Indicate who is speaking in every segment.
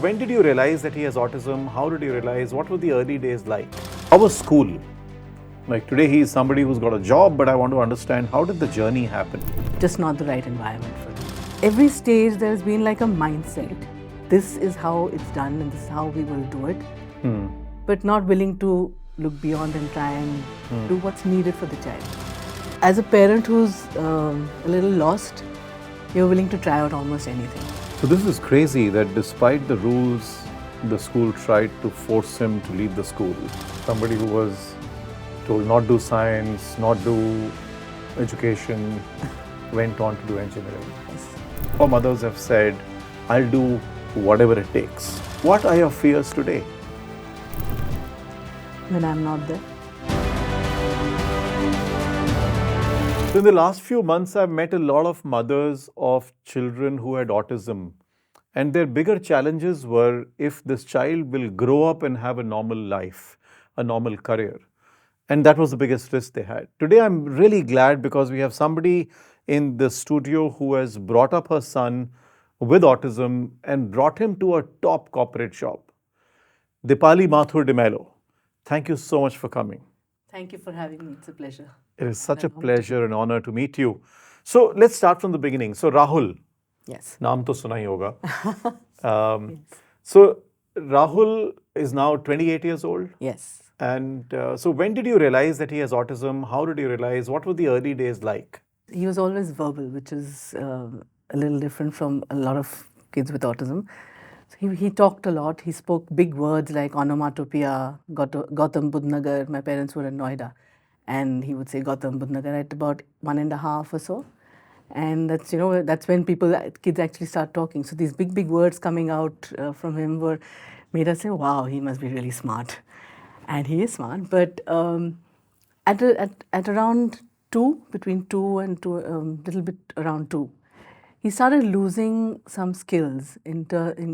Speaker 1: When did you realize that he has autism? How did you realize? What were the early days like? How was school? Like today, he is somebody who's got a job, but I want to understand how did the journey happen?
Speaker 2: Just not the right environment for them. Every stage there's been like a mindset. This is how it's done and this is how we will do it. But not willing to look beyond and try and do what's needed for the child. As a parent who's a little lost, you're willing to try out almost anything.
Speaker 1: So this is crazy that despite the rules, the school tried to force him to leave the school. Somebody who was told not do science, not do education, went on to do engineering.
Speaker 2: Yes.
Speaker 1: Our mothers have said, I'll do whatever it takes. What are your fears today?
Speaker 2: When I'm not there.
Speaker 1: So in the last few months, I've met a lot of mothers of children who had autism. And their bigger challenges were if this child will grow up and have a normal life, a normal career. And that was the biggest risk they had. Today, I'm really glad because we have somebody in the studio who has brought up her son with autism and brought him to a top corporate shop. Deepali Mathur D'Mello, thank you so much for coming.
Speaker 2: Thank you for having me. It's a pleasure.
Speaker 1: It is such a pleasure and honor to meet you. So let's start from the beginning. So Rahul,
Speaker 2: Yes.
Speaker 1: नाम तो सुना ही होगा. So Rahul is now 28 years old.
Speaker 2: Yes.
Speaker 1: And so when did you realize that he has autism? How did you realize? What were the early days like?
Speaker 2: He was always verbal, which is a little different from a lot of kids with autism. So he talked a lot. He spoke big words like onomatopoeia, Gautam Budh Nagar. My parents were in Noida. And he would say Gautam Budh Nagar at about 1.5 or so. And that's, that's when kids actually start talking. So these big words coming out from him made us say, wow, he must be really smart. And he is smart. But at around 2, between 2 and 2, little bit around 2, he started losing some skills in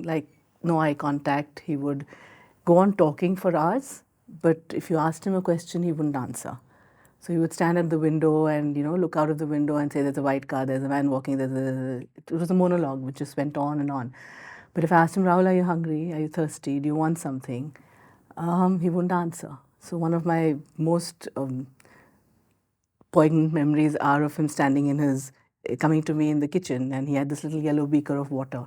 Speaker 2: like no eye contact. He would go on talking for hours, but if you asked him a question, he wouldn't answer. So he would stand at the window and look out of the window and say, "There's a white car. There's a man walking." It was a monologue which just went on and on. But if I asked him, "Rahul, are you hungry? Are you thirsty? Do you want something?" He wouldn't answer. So one of my most poignant memories are of him coming to me in the kitchen, and he had this little yellow beaker of water,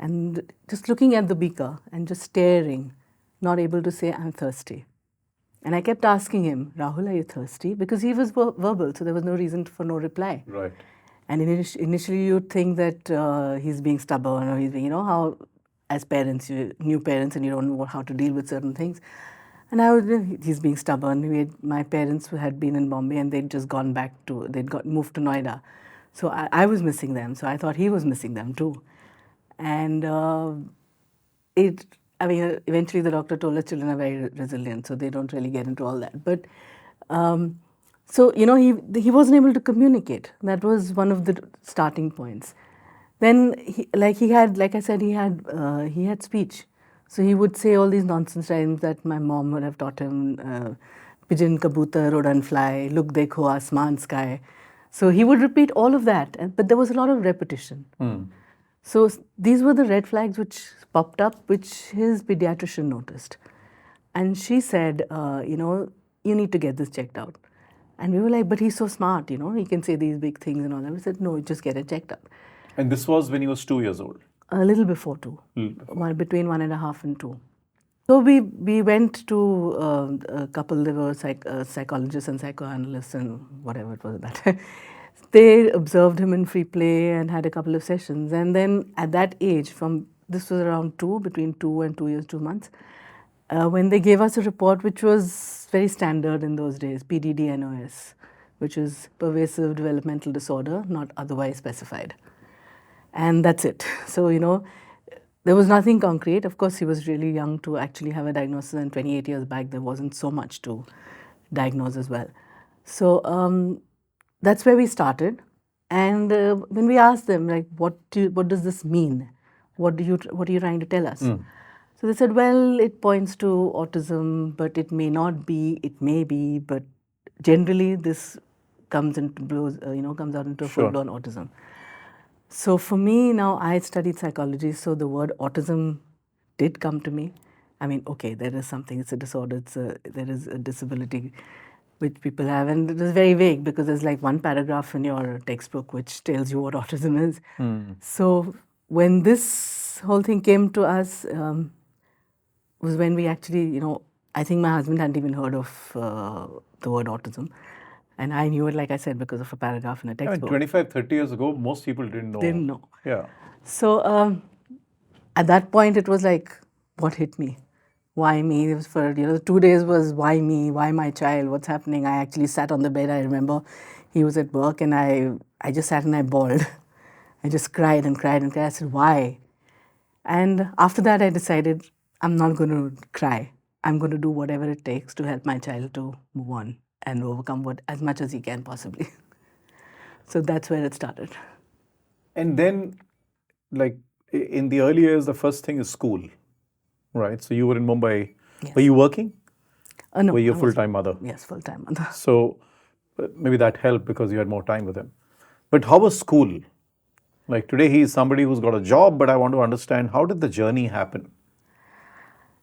Speaker 2: and just looking at the beaker and just staring, not able to say, "I'm thirsty." And I kept asking him, "Rahul, are you thirsty?" Because he was verbal, so there was no reason for no reply.
Speaker 1: Right.
Speaker 2: And initially you'd think that he's being stubborn, or he's being, how as parents, new parents, and you don't know how to deal with certain things. And he's being stubborn. My parents had been in Bombay and they'd just moved to Noida. So I was missing them. So I thought he was missing them too. And eventually the doctor told us children are very resilient, so they don't really get into all that. But so he wasn't able to communicate. That was one of the starting points. Then he had speech. So he would say all these nonsense rhymes that my mom would have taught him. Pigeon, kabutar, rodent, fly, look, dekho, asman, sky. So he would repeat all of that, but there was a lot of repetition. So these were the red flags which popped up, which his pediatrician noticed. And she said, you need to get this checked out. And we were like, but he's so smart, he can say these big things and all that. We said, no, just get it checked up.
Speaker 1: And this was when he was 2 years old?
Speaker 2: A little before 2, between 1.5 and 2. So we went to a couple, there were psychologists and psychoanalysts and whatever it was that. They observed him in free play and had a couple of sessions. And then at that age, this was around 2, between 2 and 2 years, 2 months, when they gave us a report which was very standard in those days, PDD-NOS, which is pervasive developmental disorder, not otherwise specified. And that's it. So, there was nothing concrete. Of course, he was really young to actually have a diagnosis, and 28 years back, there wasn't so much to diagnose as well. So that's where we started. And when we asked them, like, what does this mean? What are you trying to tell us? So they said, well, it points to autism, but it may not be, it may be, but generally this comes out into full-blown autism. So for me now, I studied psychology, so the word autism did come to me. I mean, okay, there is something, it's a disorder, there is a disability which people have, and it is very vague because there's like one paragraph in your textbook which tells you what autism is. So when this whole thing came to us, was when we actually, I think my husband hadn't even heard of the word autism. And I knew it, like I said, because of a paragraph in a
Speaker 1: I mean,
Speaker 2: textbook.
Speaker 1: 25, 30 years ago, most people didn't know.
Speaker 2: Didn't know.
Speaker 1: Yeah.
Speaker 2: So at that point, it was like, what hit me? Why me? It was for, 2 days was why me? Why my child? What's happening? I actually sat on the bed. I remember he was at work and I just sat and I bawled. I just cried and cried and cried. I said, why? And after that, I decided I'm not going to cry. I'm going to do whatever it takes to help my child to move on and overcome what as much as he can possibly. So that's where it started.
Speaker 1: And then, like in the early years, the first thing is school, right? So you were in Mumbai.
Speaker 2: Yes.
Speaker 1: Were you working?
Speaker 2: No.
Speaker 1: Were you a
Speaker 2: I was-
Speaker 1: full-time mother?
Speaker 2: Yes, full-time mother.
Speaker 1: So maybe that helped because you had more time with him. But how was school? Like today, he is somebody who's got a job, but I want to understand how did the journey happen?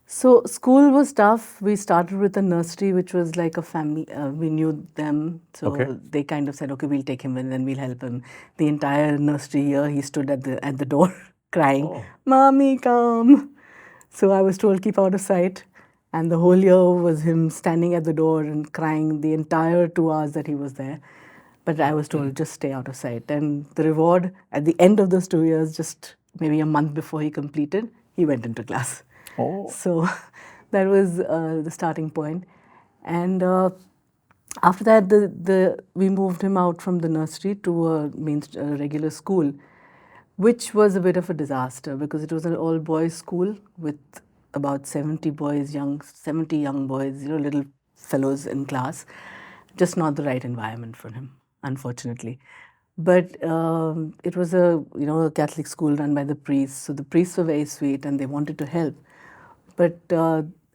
Speaker 2: So school was tough. We started with a nursery, which was like a family. We knew them, so
Speaker 1: Okay.
Speaker 2: they kind of said, "Okay, we'll take him in and we'll help him." The entire nursery year, he stood at the door, crying,
Speaker 1: Oh.
Speaker 2: "Mommy, come!" So I was told, "Keep out of sight." And the whole year was him standing at the door and crying the entire 2 hours that he was there. But I was told, just stay out of sight. And the reward at the end of those 2 years, just maybe a month before he completed, he went into class.
Speaker 1: Oh.
Speaker 2: So that was the starting point. And after that, we moved him out from the nursery to a regular school, which was a bit of a disaster because it was an all-boys school with about 70 young boys, little fellows in class. Just not the right environment for him, unfortunately. But it was a Catholic school run by the priests, so the priests were very sweet and they wanted to help. But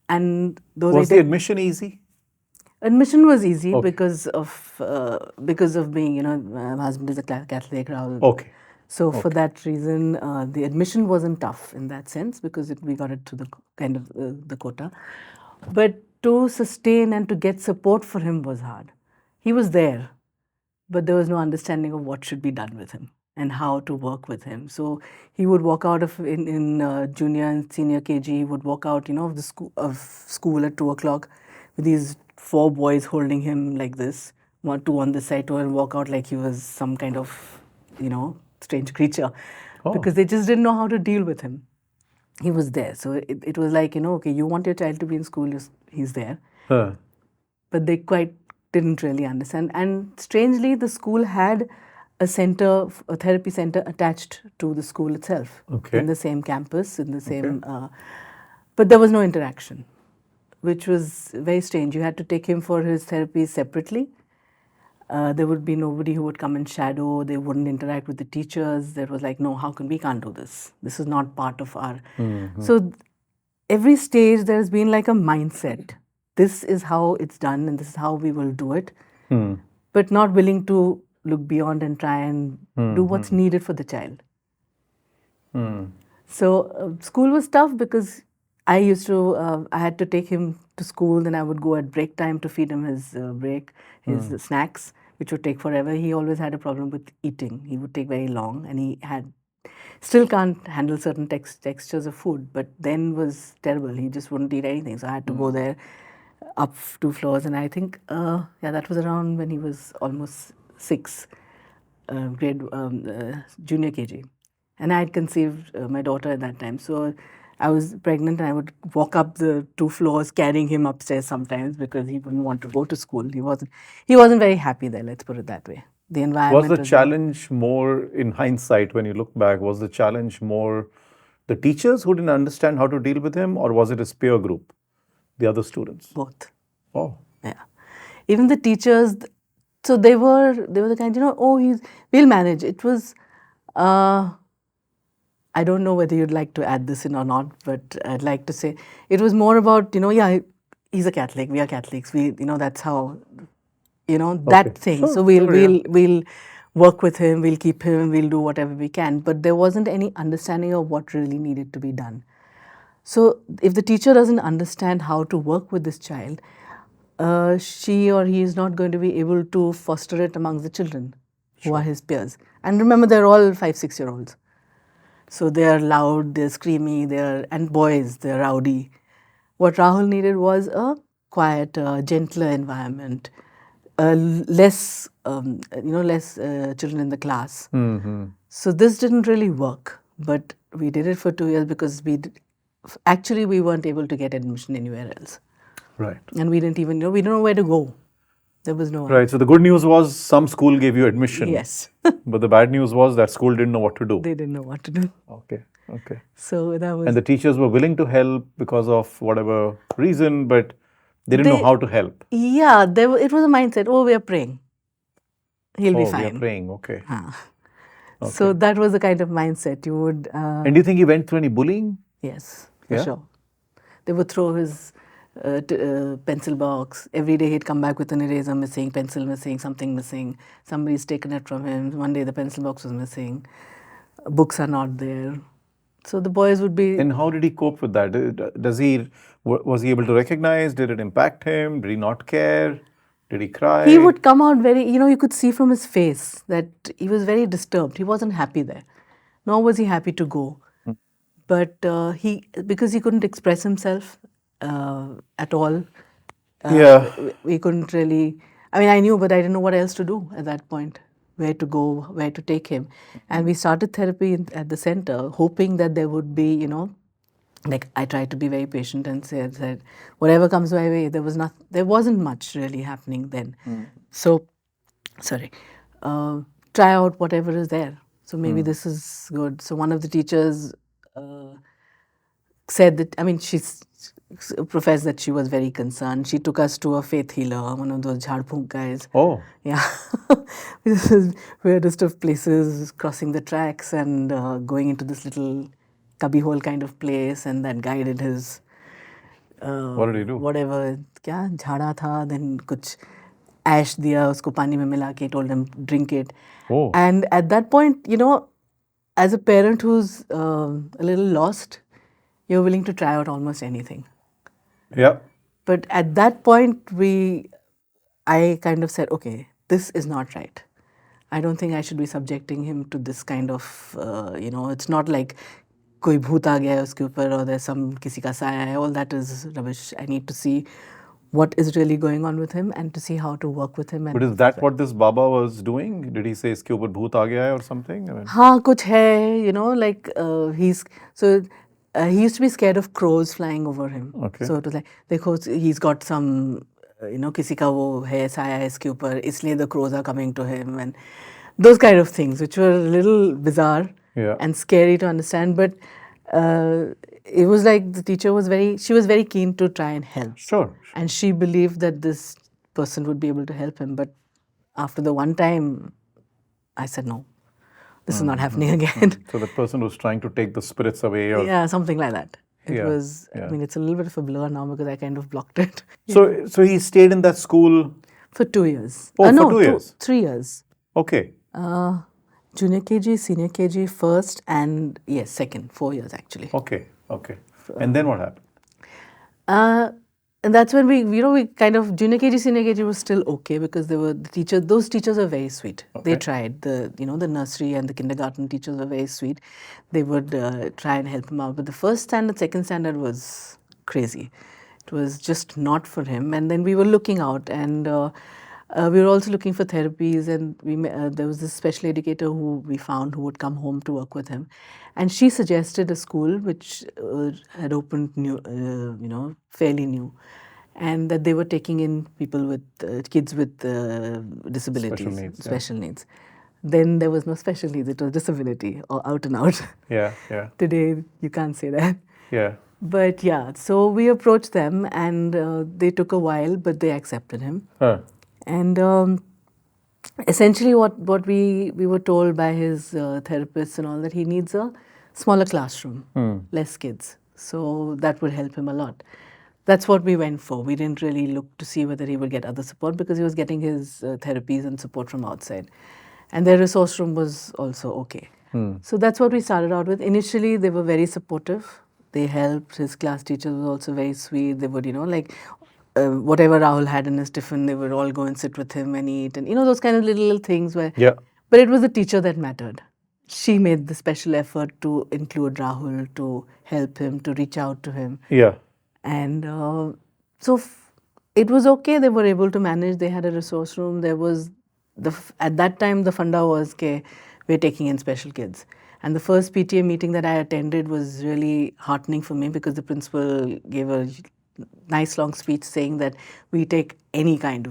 Speaker 2: and though
Speaker 1: Was the admission easy?
Speaker 2: admission was easy
Speaker 1: Okay.
Speaker 2: because of being, my husband is a Catholic, Rahul.
Speaker 1: Okay.
Speaker 2: So for that reason, the admission wasn't tough in that sense because we got it to the kind of the quota. But to sustain and to get support for him was hard. He was there, but there was no understanding of what should be done with him and how to work with him. So he would walk out of in junior and senior KG. He would walk out, of school at 2 o'clock with these 4 boys holding him like this, two on this side, two, and walk out like he was some kind of, strange creature, because they just didn't know how to deal with him. He was there, so it was like, okay, you want your child to be in school, he's there.
Speaker 1: Huh.
Speaker 2: But they quite didn't really understand. And strangely, the school had a therapy center attached to the school itself,
Speaker 1: Okay.
Speaker 2: in the same campus, in the same. But there was no interaction, which was very strange. You had to take him for his therapy separately. There would be nobody who would come and shadow. They wouldn't interact with the teachers. There was like, no, we can't do this. This is not part of our. So every stage there's been like a mindset. This is how it's done and this is how we will do it. But not willing to look beyond and try and do what's needed for the child. So school was tough because I had to take him to school, then I would go at break time to feed him his his snacks, which would take forever. He always had a problem with eating. He would take very long, and he still can't handle certain textures of food, but then was terrible. He just wouldn't eat anything. So I had to go there up 2 floors, and I think, that was around when he was almost 6, junior KG. And I had conceived my daughter at that time. So I was pregnant and I would walk up the 2 floors carrying him upstairs sometimes because he wouldn't want to go to school. He wasn't very happy there, let's put it that way. The environment
Speaker 1: Was the challenge more, in hindsight, when you look back, was the challenge more the teachers who didn't understand how to deal with him, or was it his peer group, the other students?
Speaker 2: both.
Speaker 1: Oh.
Speaker 2: Yeah. Even the teachers, so they were the kind, we'll manage. It was, I don't know whether you'd like to add this in or not, but I'd like to say it was more about, he's a Catholic, we are Catholics, that's how, that thing.
Speaker 1: Sure,
Speaker 2: So we'll
Speaker 1: sure, yeah.
Speaker 2: we'll work with him, we'll keep him, we'll do whatever we can. But there wasn't any understanding of what really needed to be done. So if the teacher doesn't understand how to work with this child, she or he is not going to be able to foster it amongst the children who are his peers. And remember, they're all 5, 6-year-olds. So they're loud, they're screamy, and boys, they're rowdy. What Rahul needed was a quieter, gentler environment, less, less children in the class. So this didn't really work, but we did it for 2 years because actually we weren't able to get admission anywhere else.
Speaker 1: Right.
Speaker 2: And we didn't even know, we didn't know where to go. There was no one.
Speaker 1: Right. So the good news was some school gave you admission.
Speaker 2: Yes.
Speaker 1: But the bad news was that school didn't know what to do.
Speaker 2: They didn't know what to do.
Speaker 1: Okay. Okay.
Speaker 2: So that was.
Speaker 1: And the teachers were willing to help because of whatever reason, but they didn't know how to help.
Speaker 2: Yeah, it was a mindset. Oh, we are praying. He'll be fine.
Speaker 1: We are praying. Okay.
Speaker 2: Okay. So that was the kind of mindset you would.
Speaker 1: And do you think he went through any bullying?
Speaker 2: Yes, for sure. They would throw his pencil box. Every day he'd come back with an eraser missing, pencil missing, something missing. Somebody's taken it from him. One day the pencil box was missing. Books are not there. So the boys would be.
Speaker 1: And how did he cope with that? Was he able to recognize? Did it impact him? Did he not care? Did he cry?
Speaker 2: He would come out very, you could see from his face that he was very disturbed. He wasn't happy there. Nor was he happy to go. But because he couldn't express himself at all, we couldn't really, I knew, but I didn't know what else to do at that point, where to go, where to take him. And we started therapy at the center, hoping that there would be, like I tried to be very patient and said, whatever comes my way, there wasn't much really happening then. So, try out whatever is there. So maybe this is good. So one of the teachers said that, she professed that she was very concerned. She took us to a faith healer, one of those jhadphook guys.
Speaker 1: Oh.
Speaker 2: Yeah. This is weirdest of places, crossing the tracks and going into this little cubbyhole kind of place, and that guy did his
Speaker 1: what did he do?
Speaker 2: Whatever, क्या झाड़ा था, then कुछ ash दिया उसको पानी में मिला के, told him drink it.
Speaker 1: Oh.
Speaker 2: And at that point, as a parent who's a little lost, you're willing to try out almost anything.
Speaker 1: Yeah.
Speaker 2: But at that point, I kind of said, okay, this is not right. I don't think I should be subjecting him to this kind of, it's not like कोई भूत आ गया है उसके ऊपर, or there's some किसी का साया है. All that is rubbish. I need to see what is really going on with him and to see how to work with him.
Speaker 1: But is that what this Baba was doing? Did he say इसके ऊपर भूत आ गया है or something?
Speaker 2: हाँ, कुछ है, like he used to be scared of crows flying over him.
Speaker 1: Okay.
Speaker 2: So it was like, देखो, he's got some, किसी का वो है साया है इसके ऊपर, इसलिए the crows are coming to him, and those kind of things, which were a little bizarre and scary to understand. But it was like the teacher was very keen to try and help.
Speaker 1: Sure.
Speaker 2: And she believed that this person would be able to help him. But after the one time, I said, no, this is not happening again.
Speaker 1: So the person was trying to take the spirits away?
Speaker 2: Yeah, something like that. It was, it's a little bit of a blur now because I kind of blocked it.
Speaker 1: So he stayed in that school?
Speaker 2: For 2 years.
Speaker 1: Oh, for 2 years?
Speaker 2: 3 years.
Speaker 1: Okay.
Speaker 2: Junior KG, senior KG first, and yes, second, 4 years actually.
Speaker 1: Okay. And then what happened?
Speaker 2: And that's when we kind of, junior KG, senior KG was still okay because those teachers were very sweet. Okay. They tried. The nursery and the kindergarten teachers were very sweet. They would try and help him out. But the first standard, second standard was crazy. It was just not for him. And then we were looking out, and we were also looking for therapies, and there was this special educator who we found who would come home to work with him. And she suggested a school which had opened fairly new, and that they were taking in people with kids with disabilities, special needs. Then there was no special needs; it was disability, or out and out.
Speaker 1: Yeah.
Speaker 2: Today you can't say that.
Speaker 1: Yeah.
Speaker 2: But yeah, so we approached them, and they took a while, but they accepted him.
Speaker 1: Huh.
Speaker 2: And essentially what we were told by his therapists and all, that he needs a smaller classroom, less kids. So that would help him a lot. That's what we went for. We didn't really look to see whether he would get other support because he was getting his therapies and support from outside. And their resource room was also okay. So that's what we started out with. Initially, they were very supportive. They helped. His class teachers were also very sweet. They would, like whatever Rahul had in his tiffin, they would all go and sit with him and eat. And, those kind of little things where.
Speaker 1: Yeah.
Speaker 2: But it was the teacher that mattered. She made the special effort to include Rahul, to help him, to reach out to him.
Speaker 1: Yeah.
Speaker 2: And so it was okay. They were able to manage. They had a resource room. There was at that time the funda was ke we're taking in special kids. And the first PTA meeting that I attended was really heartening for me because the principal gave a nice long speech saying that we take any child.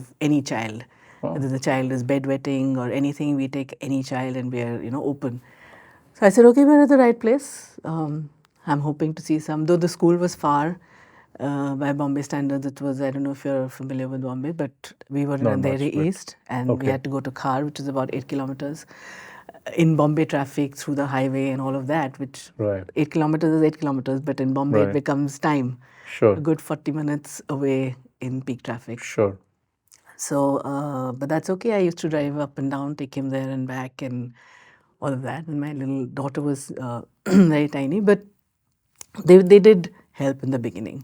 Speaker 2: Whether the child is bedwetting or anything, we take any child and we are open. So I said, okay, we're at the right place. I'm hoping to see some, though the school was far. By Bombay standards, it was, I don't know if you're familiar with Bombay, but we were in
Speaker 1: Not much,
Speaker 2: Andheri
Speaker 1: but-
Speaker 2: East and we
Speaker 1: Okay.
Speaker 2: had to go to Khar, which is about 8 kilometers. In Bombay traffic, through the highway and all of that, which
Speaker 1: Right.
Speaker 2: 8 kilometers is 8 kilometers, but in Bombay it
Speaker 1: Right.
Speaker 2: becomes time.
Speaker 1: Sure.
Speaker 2: A good 40 minutes away in peak traffic.
Speaker 1: Sure.
Speaker 2: So, but that's okay. I used to drive up and down, take him there and back, and all of that. And my little daughter was very tiny, but they did help in the beginning.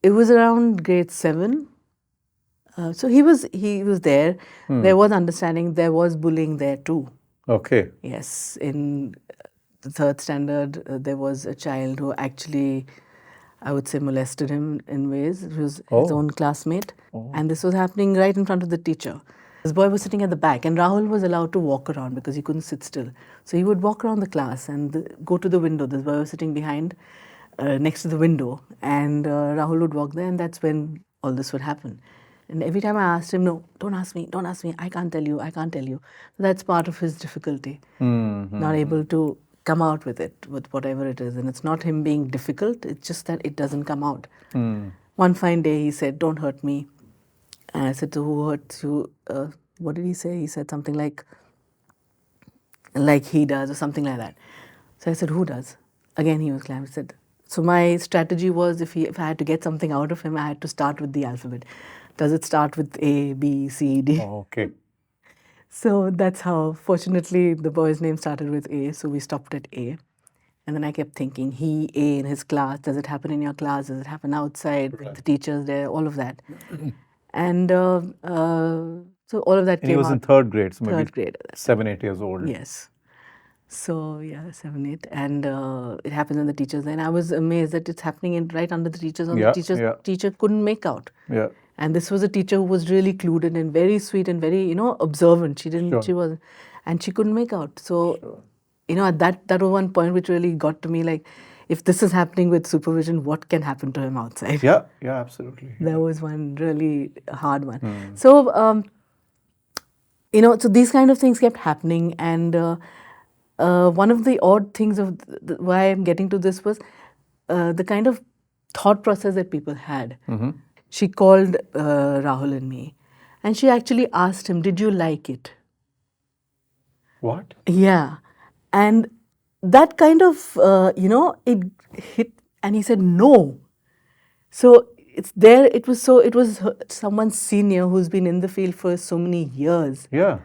Speaker 2: It was around grade 7. So he was there. There was understanding. There was bullying there too.
Speaker 1: Okay.
Speaker 2: Yes, in the 3rd standard, there was a child who actually, I would say, molested him in ways. It was his own classmate. And this was happening right in front of the teacher. This boy was sitting at the back, and Rahul was allowed to walk around because he couldn't sit still. So he would walk around the class and go to the window. This boy was sitting behind, next to the window, and Rahul would walk there, and that's when all this would happen. And every time I asked him, no, don't ask me, I can't tell you. So that's part of his difficulty, not able to come out with it, with whatever it is. And it's not him being difficult, it's just that it doesn't come out. One fine day he said, don't hurt me. And I said, so who hurts you? What did he say? He said something like he does or something like that. So I said, who does? Again, he was glad. He said, so my strategy was if I had to get something out of him, I had to start with the alphabet. Does it start with A, B, C, D?
Speaker 1: Oh, okay.
Speaker 2: So that's how, fortunately, the boy's name started with A, so we stopped at A. And then I kept thinking, he, A in his class, does it happen in your class? Does it happen outside with the teachers there? All of that. And so all of that
Speaker 1: And
Speaker 2: came
Speaker 1: he was
Speaker 2: out.
Speaker 1: in 3rd grade, so maybe
Speaker 2: 3rd grade.
Speaker 1: 7, 8 years old.
Speaker 2: Yes. So yeah, 7, 8, and it happens on the teachers. And I was amazed that it's happening right under the teachers. On
Speaker 1: Yeah,
Speaker 2: the teachers,
Speaker 1: yeah.
Speaker 2: teacher couldn't make out.
Speaker 1: Yeah.
Speaker 2: And this was a teacher who was really clued in and very sweet and very observant. She didn't.
Speaker 1: Sure.
Speaker 2: She was, and she couldn't make out. So, at that was one point which really got to me. Like, if this is happening with supervision, what can happen to him outside?
Speaker 1: Yeah, yeah, absolutely.
Speaker 2: That was one really hard one. So, so these kind of things kept happening, and one of the odd things of why I'm getting to this was the kind of thought process that people had. She called Rahul and me, and she actually asked him, "Did you like it?"
Speaker 1: What?
Speaker 2: Yeah, and that kind of it hit, and he said no. So it's there. It was someone senior who's been in the field for so many years.
Speaker 1: Yeah.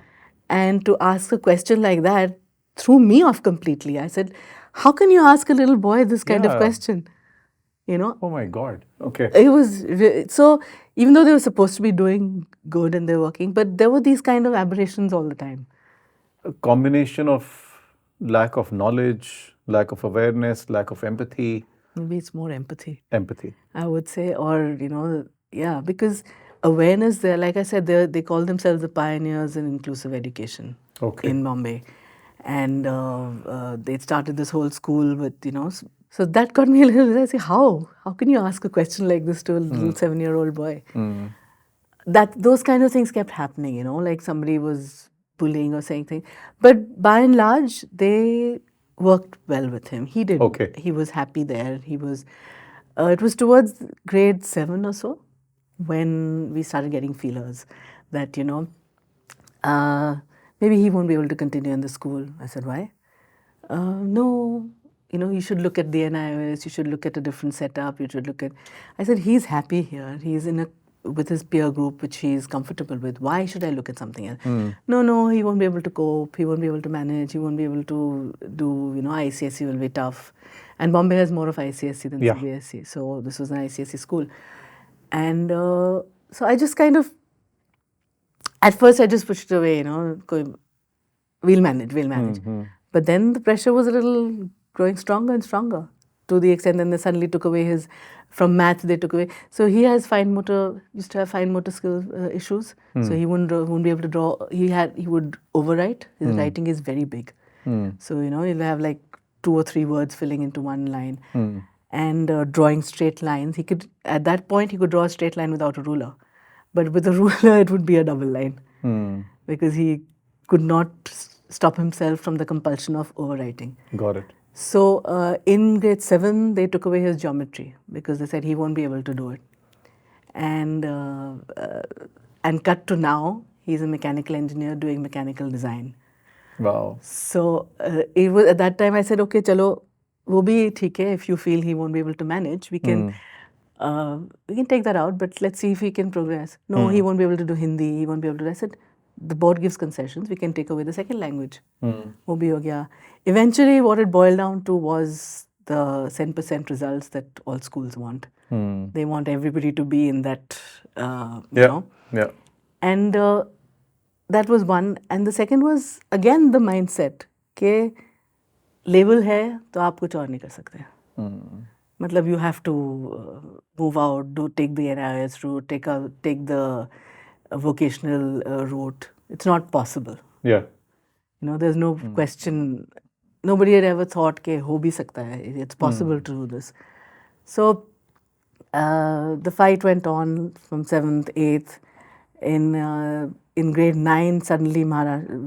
Speaker 2: And to ask a question like that threw me off completely. I said, how can you ask a little boy this kind of
Speaker 1: Yeah.
Speaker 2: question?
Speaker 1: Oh my God. Okay.
Speaker 2: It was so, even though they were supposed to be doing good and they're working, but there were these kind of aberrations all the time.
Speaker 1: A combination of lack of knowledge, lack of awareness, lack of empathy.
Speaker 2: Maybe it's more empathy,
Speaker 1: Empathy.
Speaker 2: I would say, or yeah, because awareness there, like I said, they call themselves the pioneers in inclusive education in Bombay, and they started this whole school with so that got me a little. I say, how can you ask a question like this to a little 7-year-old boy? That those kind of things kept happening, like somebody was bullying or saying things, but by and large they worked well with him. He did.
Speaker 1: Okay.
Speaker 2: He was happy there. He was. It was towards grade 7 or so when we started getting feelers that maybe he won't be able to continue in the school. I said, why? No, you should look at the NIOS, you should look at a different setup, you should look at. I said, he's happy here. He's with his peer group, which he's comfortable with. Why should I look at something else? No, he won't be able to cope. He won't be able to manage. He won't be able to do, ICSE will be tough. And Bombay has more of ICSE than
Speaker 1: Yeah.
Speaker 2: CBSE. So this was an ICSE school. And so I just kind of, at first I just pushed it away, we'll manage, we'll manage. But then the pressure was a little growing stronger and stronger, to the extent that they suddenly took away his, from math they took away. So he has used to have fine motor skill issues. So he wouldn't be able to draw. He would overwrite. His writing is very big. So, he'll have like 2 or 3 words filling into one line. And drawing straight lines. At that point, he could draw a straight line without a ruler. But with a ruler, it would be a double line. Because he could not stop himself from the compulsion of overwriting.
Speaker 1: Got it.
Speaker 2: So in grade 7, they took away his geometry because they said he won't be able to do it. And cut to now, he's a mechanical engineer doing mechanical design.
Speaker 1: Wow.
Speaker 2: So it was at that time I said, okay, chalo, wo bhi theek hai. If you feel he won't be able to manage, we can take that out. But let's see if he can progress. No, he won't be able to do Hindi. He won't be able to. I said, the board gives concessions. We can take away the second language. Wo bhi ho gaya. Eventually, what it boiled down to was the 10% results that all schools want. They want everybody to be in that, you know.
Speaker 1: Yeah.
Speaker 2: And that was one. And the second was, again, the mindset. कि level है तो आप कुछ और नहीं कर सकते. मतलब you have to move out, take the NIS route, take the vocational route. It's not possible.
Speaker 1: Yeah.
Speaker 2: There's no question. Nobody had ever thought कि हो भी सकता है. It's possible to do this. So the fight went on from 7th, 8th. In grade 9, suddenly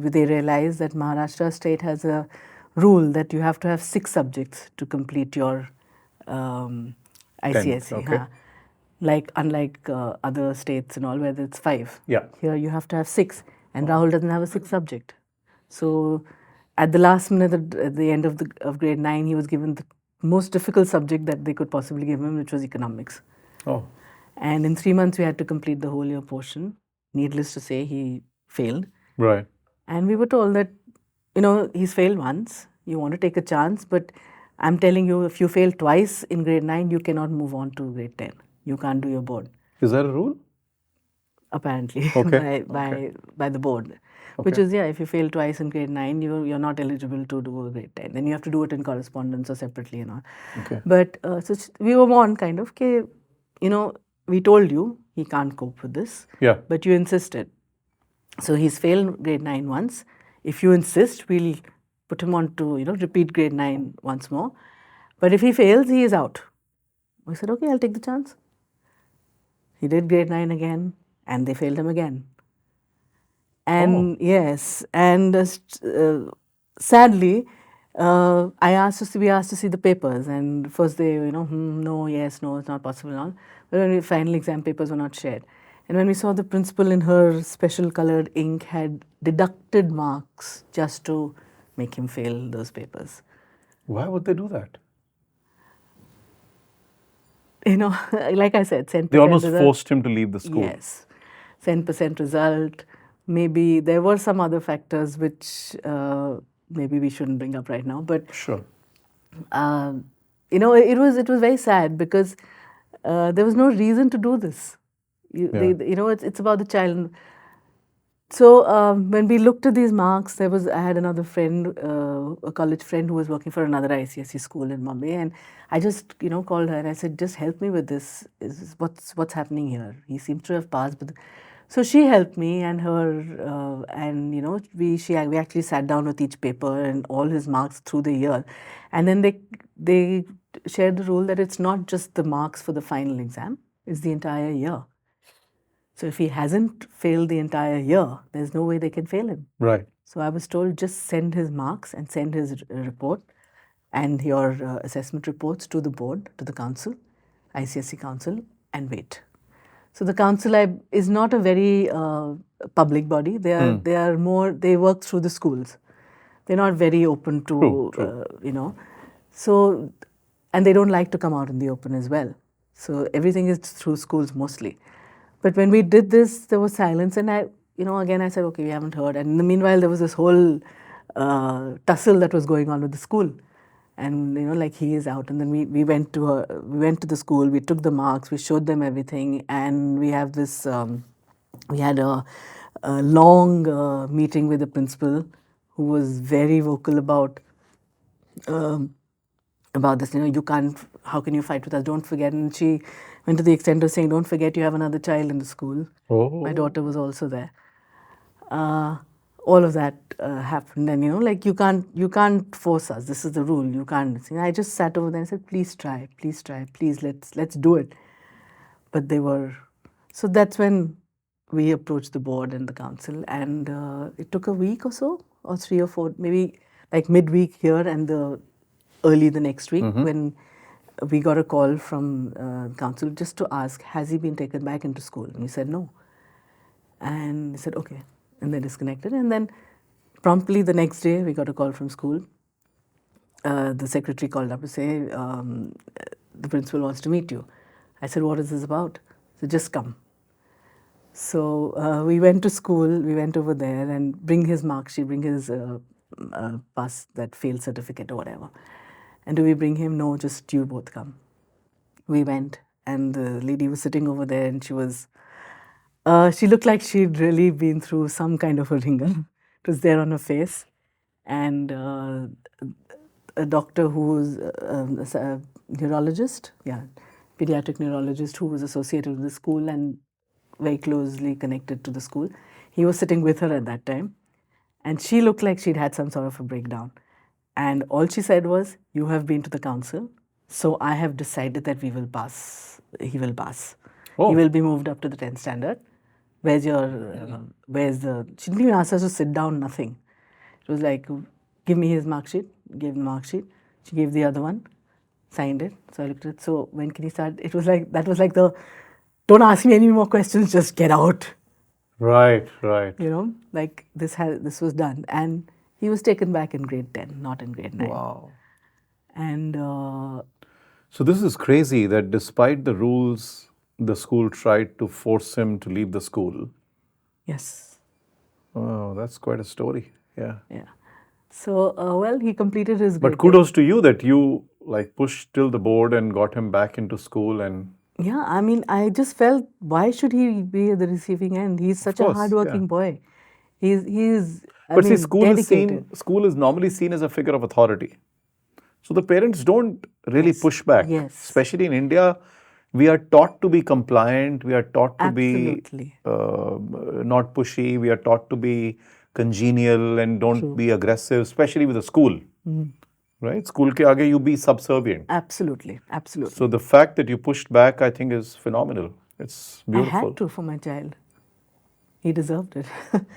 Speaker 2: they realized that Maharashtra state has a rule that you have to have 6 subjects to complete your ICSE.
Speaker 1: Okay.
Speaker 2: Unlike other states and all, where it's 5.
Speaker 1: Yeah.
Speaker 2: Here you have to have 6, and Rahul doesn't have a 6th subject. So at the last minute, at the end of grade 9, he was given the most difficult subject that they could possibly give him, which was economics.
Speaker 1: Oh.
Speaker 2: And in 3 months, we had to complete the whole year portion. Needless to say, he failed.
Speaker 1: Right.
Speaker 2: And we were told that, he's failed once. You want to take a chance, but I'm telling you, if you fail twice in grade 9, you cannot move on to grade 10. You can't do your board.
Speaker 1: Is that a rule?
Speaker 2: Apparently,
Speaker 1: Okay.
Speaker 2: by the board. Okay. Which is, if you fail twice in grade 9, you're not eligible to do a grade 10. Then you have to do it in correspondence or separately and all.
Speaker 1: Okay.
Speaker 2: But so we were warned kind of, we told you he can't cope with this.
Speaker 1: Yeah.
Speaker 2: But you insisted. So he's failed grade 9 once. If you insist, we'll put him on to, repeat grade 9 once more. But if he fails, he is out. We said, okay, I'll take the chance. He did grade 9 again, and they failed him again. And yes, and sadly, we asked to see the papers, and first they, no, yes, no, it's not possible and all. But when final exam papers were not shared. And when we saw the principal in her special colored ink had deducted marks just to make him fail those papers.
Speaker 1: Why would they do that?
Speaker 2: Like I said, 10%
Speaker 1: They almost
Speaker 2: result.
Speaker 1: forced him to leave the school.
Speaker 2: Yes. 10% result. Maybe there were some other factors which maybe we shouldn't bring up right now. But
Speaker 1: sure.
Speaker 2: It was very sad because there was no reason to do this. It's about the child. So when we looked at these marks, I had another friend, a college friend who was working for another ICSE school in Mumbai, and I just called her and I said, just help me with this. What's happening here? He seems to have passed, but so she helped me, and her we actually sat down with each paper and all his marks through the year, and then they shared the rule that it's not just the marks for the final exam; it's the entire year. So if he hasn't failed the entire year, there's no way they can fail him.
Speaker 1: Right.
Speaker 2: So I was told, just send his marks and send his report and your assessment reports to the board, to the council, ICSE council, and wait. So the council is not a very public body. They work through the schools. They're not very open to,
Speaker 1: True.
Speaker 2: So, and they don't like to come out in the open as well. So everything is through schools mostly. But when we did this, there was silence, and again I said, okay, we haven't heard. And in the meanwhile, there was this whole tussle that was going on with the school. and like he is out. And then we went to the school, we took the marks, we showed them everything, and we have this we had a long meeting with the principal, who was very vocal um, about this. You can't, how can you fight with us, don't forget. And she went to the extent of saying, don't forget you have another child in the school. My daughter was also there. All of that happened, and like you can't force us. This is the rule. You can't. I just sat over there and said, please try, please, let's do it. But they were, so that's when we approached the board and the council, and it took a week or so, or 3 or 4, maybe like midweek here and early the next week, when we got a call from council just to ask, has he been taken back into school? And we said no. And they said, okay. And they disconnected. And then promptly the next day, we got a call from school. The secretary called up to say, the principal wants to meet you. I said, what is this about? So just come. So we went to school, we went over there and bring his mark sheet, bring his pass, that fail certificate or whatever. And do we bring him? No, just you both come. We went, and the lady was sitting over there, and she looked like she'd really been through some kind of a ringer. It was there on her face. And a doctor who was a neurologist, pediatric neurologist, who was associated with the school and very closely connected to the school, he was sitting with her at that time. And she looked like she'd had some sort of a breakdown. And all she said was, you have been to the council, so I have decided that we will pass. He will pass.
Speaker 1: Oh.
Speaker 2: He will be moved up to the 10th standard. Where's the, she didn't even ask us to sit down, nothing. It was like, give me his mark sheet, gave the mark sheet. She gave the other one, signed it. So I looked at it, so when can he start? It was like, that was like don't ask me any more questions, just get out.
Speaker 1: Right.
Speaker 2: Like this was done. And he was taken back in grade 10, not in grade 9.
Speaker 1: Wow.
Speaker 2: And
Speaker 1: so this is crazy that despite the rules, the school tried to force him to leave the school.
Speaker 2: Yes.
Speaker 1: Oh, that's quite a story. Yeah.
Speaker 2: So, well, he completed his grade
Speaker 1: But kudos to you that you pushed till the board and got him back into school. And
Speaker 2: yeah, I mean, I just felt, why should he be at the receiving end? He's such a hardworking boy. He's dedicated.
Speaker 1: School is normally seen as a figure of authority. So the parents don't really push back.
Speaker 2: Yes.
Speaker 1: Especially in India, we are taught to be compliant. We are taught to be not pushy. We are taught to be congenial and don't be aggressive, especially with the school. Right? School ke aage you be subservient.
Speaker 2: Absolutely.
Speaker 1: So the fact that you pushed back, I think, is phenomenal. It's beautiful.
Speaker 2: I had to for my child. He deserved it.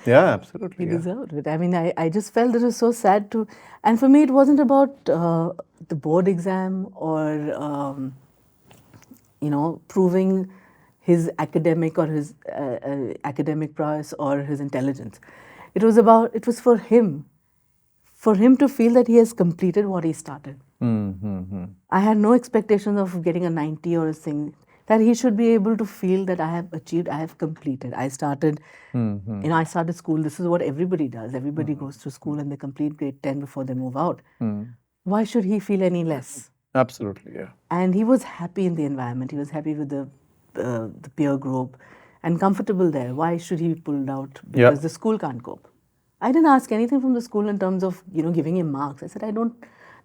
Speaker 1: Yeah, absolutely.
Speaker 2: He deserved it. I mean, I just felt it was so sad to, and for me, it wasn't about the board exam or, proving his academic or his academic prowess or his intelligence. It was for him to feel that he has completed what he started. I had no expectations of getting a 90 or a thing. That he should be able to feel that I have achieved, I have completed. I started, I started school. This is what everybody does. Everybody goes through school and they complete grade 10 before they move out. Why should he feel any less?
Speaker 1: Absolutely, yeah.
Speaker 2: And he was happy in the environment. He was happy with the peer group and comfortable there. Why should he be pulled out? Because the school can't cope. I didn't ask anything from the school in terms of, giving him marks. I said,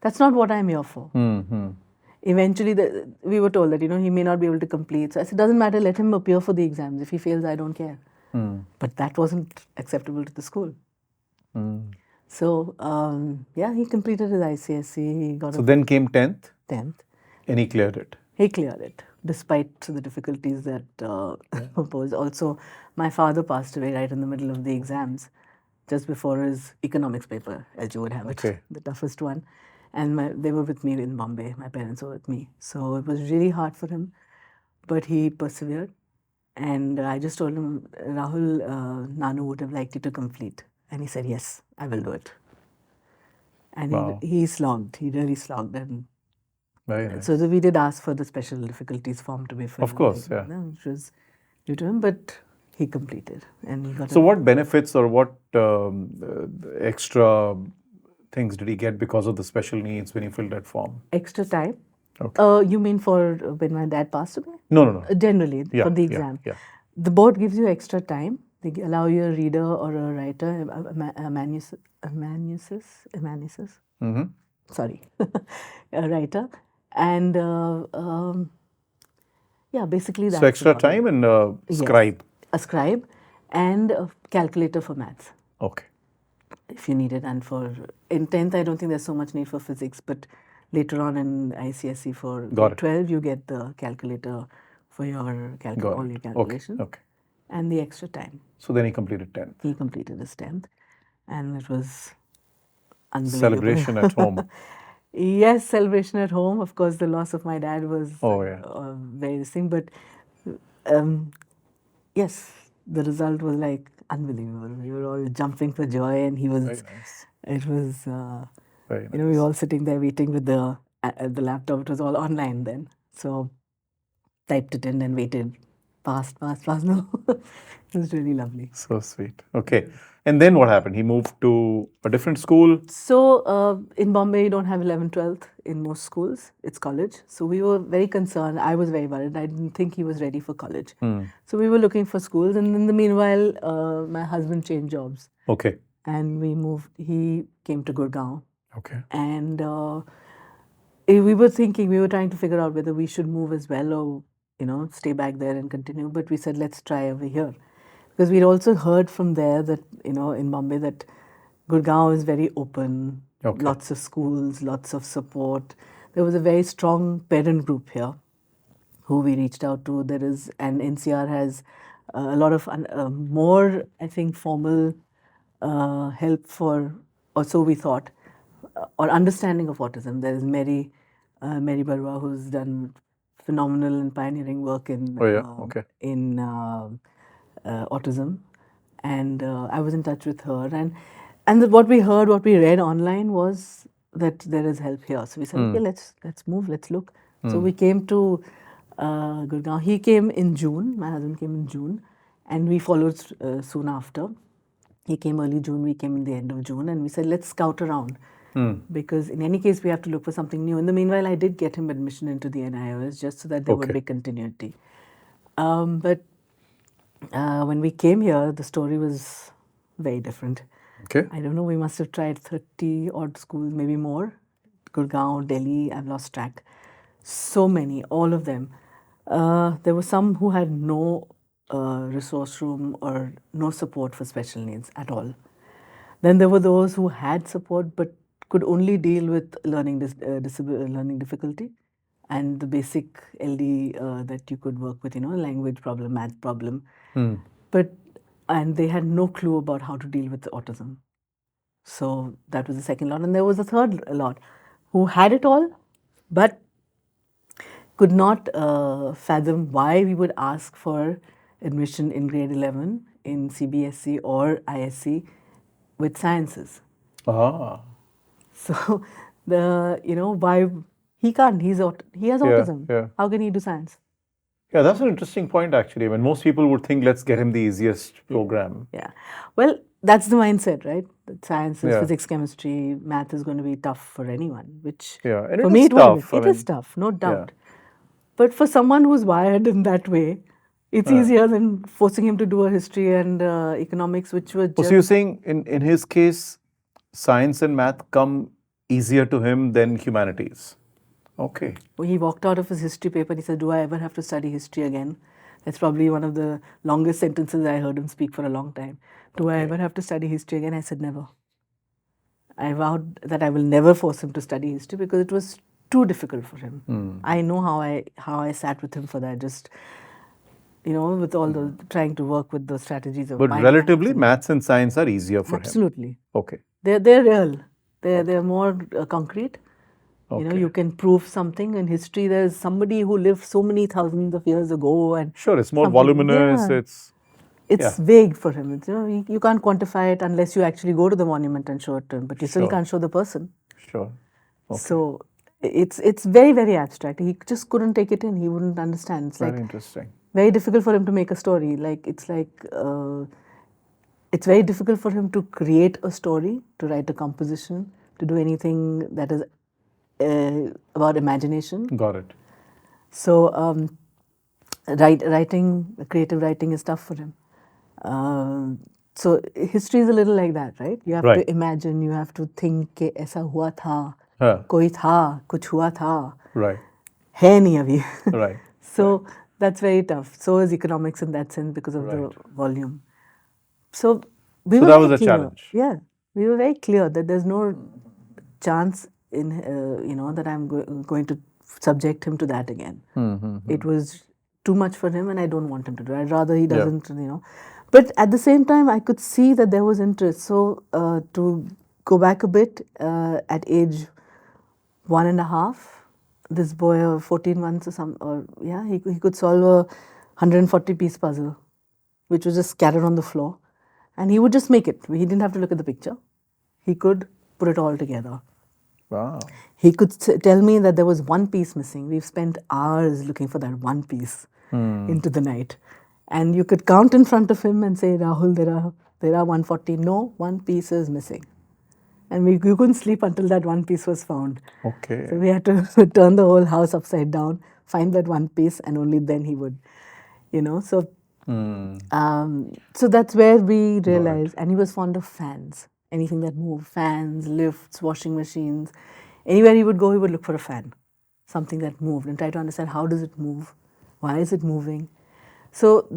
Speaker 2: that's not what I'm here for. Eventually, we were told that, he may not be able to complete. So I said, it doesn't matter, let him appear for the exams. If he fails, I don't care. But that wasn't acceptable to the school. So, he completed his ICSE. He got
Speaker 1: then came 10th?
Speaker 2: 10th.
Speaker 1: And he cleared it?
Speaker 2: He cleared it, despite the difficulties that posed. Also, my father passed away right in the middle of the exams, just before his economics paper, as you would have it, the toughest one. And they were with me in Bombay. My parents were with me. So it was really hard for him, but he persevered. And I just told him, Rahul, Nanu would have liked you to complete. And he said, yes, I will do it. And he slogged. He really slogged. And
Speaker 1: very nice.
Speaker 2: So we did ask for the special difficulties form to be filled.
Speaker 1: Of course,
Speaker 2: which was due to him, but he completed. And he got
Speaker 1: So what benefits or what extra things did he get because of the special needs when he filled that form?
Speaker 2: Extra time.
Speaker 1: Okay.
Speaker 2: You mean for when my dad passed away?
Speaker 1: No.
Speaker 2: Generally,
Speaker 1: Yeah,
Speaker 2: for the
Speaker 1: yeah,
Speaker 2: exam.
Speaker 1: yeah.
Speaker 2: The board gives you extra time. They allow you a reader or a writer, amanuensis,
Speaker 1: Mm-hmm.
Speaker 2: sorry, a writer. And yeah, basically
Speaker 1: So
Speaker 2: that's
Speaker 1: extra
Speaker 2: about it.
Speaker 1: time and
Speaker 2: Yes,
Speaker 1: scribe.
Speaker 2: a scribe and a calculator for maths
Speaker 1: Okay.
Speaker 2: if you need it. And in 10th, I don't think there's so much need for physics, but later on in ICSE for
Speaker 1: Got
Speaker 2: grade
Speaker 1: it.
Speaker 2: 12, you get the calculator for your
Speaker 1: Got
Speaker 2: all
Speaker 1: it.
Speaker 2: your
Speaker 1: Okay.
Speaker 2: calculations
Speaker 1: Okay.
Speaker 2: and the extra time.
Speaker 1: So then he completed 10th.
Speaker 2: He completed his 10th, and it was unbelievable.
Speaker 1: Celebration at home.
Speaker 2: Yes, celebration at home. Of course, the loss of my dad was
Speaker 1: Oh, yeah.
Speaker 2: very distinct, but um, yes, the result was like unbelievable. We were all jumping for joy, and he was.
Speaker 1: Very nice.
Speaker 2: It was.
Speaker 1: Very
Speaker 2: You know, we were
Speaker 1: nice.
Speaker 2: all sitting there waiting with the laptop. It was all online then, so typed it in and waited. Passed. No, it was really lovely.
Speaker 1: So sweet. Okay. And then what happened? He moved to a different school.
Speaker 2: So in Bombay, you don't have 11th, 12th in most schools. It's college. So we were very concerned. I was very worried. I didn't think he was ready for college. So we were looking for schools. And in the meanwhile, my husband changed jobs.
Speaker 1: Okay.
Speaker 2: And we moved. He came to Gurgaon.
Speaker 1: Okay.
Speaker 2: And we were trying to figure out whether we should move as well or, stay back there and continue. But we said, let's try over here. Because we'd also heard from there that, in Bombay, that Gurgaon is very open,
Speaker 1: Okay.
Speaker 2: lots of schools, lots of support. There was a very strong parent group here who we reached out to. There is, and NCR has a lot of more, I think, formal help for, or so we thought, or understanding of autism. There is Mary Barua, who's done phenomenal and pioneering work in
Speaker 1: Oh, yeah. Okay.
Speaker 2: autism, and I was in touch with her, and what we heard, what we read online was that there is help here. So we said, okay, let's move, let's look. So we came to Gurgaon. He came in June. My husband came in June, and we followed soon after. He came early June, we came in the end of June, and we said, let's scout around. Because in any case, we have to look for something new. In the meanwhile, I did get him admission into the NIOS just so that there would
Speaker 1: Okay.
Speaker 2: be continuity. But when we came here, the story was very different.
Speaker 1: Okay.
Speaker 2: I don't know, we must have tried 30 odd schools, maybe more. Gurgaon, Delhi, I've lost track. So many, all of them. There were some who had no resource room or no support for special needs at all. Then there were those who had support but could only deal with learning difficulty and the basic LD that you could work with, language problem, math problem. And they had no clue about how to deal with autism. So that was the second lot. And there was a third lot who had it all, but could not fathom why we would ask for admission in grade 11 in CBSE or ISC with sciences.
Speaker 1: Ah.
Speaker 2: So why he can't? He has autism.
Speaker 1: Yeah.
Speaker 2: How can he do science?
Speaker 1: Yeah, that's an interesting point actually. When most people would think, let's get him the easiest program.
Speaker 2: Yeah. Well, that's the mindset, right? That science is
Speaker 1: Yeah.
Speaker 2: physics, chemistry, math is going to be tough for anyone, which
Speaker 1: Yeah, and
Speaker 2: for
Speaker 1: it
Speaker 2: me
Speaker 1: is
Speaker 2: it would have
Speaker 1: tough.
Speaker 2: been.
Speaker 1: I
Speaker 2: It is
Speaker 1: mean,
Speaker 2: tough, no doubt.
Speaker 1: yeah.
Speaker 2: But for someone who's wired in that way, it's easier than forcing him to do a history and economics, which were
Speaker 1: Oh,
Speaker 2: just.
Speaker 1: so you're saying in his case, science and math come easier to him than humanities? Okay.
Speaker 2: He walked out of his history paper and he said, do I ever have to study history again? That's probably one of the longest sentences I heard him speak for a long time. Do I ever have to study history again? I said, never. I vowed that I will never force him to study history because it was too difficult for him. I know how I sat with him for that, just with all the trying to work with the strategies of.
Speaker 1: But relatively, maths and science are easier for him.
Speaker 2: Absolutely.
Speaker 1: Okay.
Speaker 2: They're real. They're more concrete. You can prove something. In history, there's somebody who lived so many thousands of years ago, and
Speaker 1: sure, it's more voluminous.
Speaker 2: Yeah. It's vague for him. It's, you can't quantify it unless you actually go to the monument and show it to him. But you still can't show the person.
Speaker 1: Sure. Okay.
Speaker 2: So it's very, very abstract. He just couldn't take it in. He wouldn't understand. It's
Speaker 1: very interesting.
Speaker 2: Very difficult for him to make a story. It's very difficult for him to create a story, to write a composition, to do anything that is about imagination.
Speaker 1: Got it.
Speaker 2: So writing, creative writing is tough for him. So history is a little like that, right? You have
Speaker 1: Right.
Speaker 2: to imagine, you have to think कि ऐसा हुआ था,
Speaker 1: Huh.
Speaker 2: कोई था, कुछ हुआ था,
Speaker 1: Right.
Speaker 2: है नहीं अभी.
Speaker 1: Right.
Speaker 2: So that's very tough. So is economics in that sense because of the volume. So we
Speaker 1: So
Speaker 2: were
Speaker 1: that
Speaker 2: very
Speaker 1: was a
Speaker 2: clear.
Speaker 1: challenge.
Speaker 2: Yeah, we were very clear that there's no chance in that I'm going to subject him to that again. It was too much for him, and I don't want him to do it. I'd rather he doesn't, But at the same time, I could see that there was interest. So to go back a bit, at age 1.5, this boy of 14 months he could solve a 140-piece puzzle, which was just scattered on the floor, and he would just make it. He didn't have to look at the picture. He could put it all together.
Speaker 1: Wow.
Speaker 2: He could tell me that there was one piece missing. We've spent hours looking for that one piece into the night. And you could count in front of him and say, Rahul, there are 140. No, one piece is missing. And we couldn't sleep until that one piece was found.
Speaker 1: Okay.
Speaker 2: So we had to turn the whole house upside down, find that one piece, and only then he would, So, so that's where we realized, and he was fond of fans. Anything that moved, fans, lifts, washing machines. Anywhere he would go, he would look for a fan, something that moved, and try to understand how does it move, why is it moving. So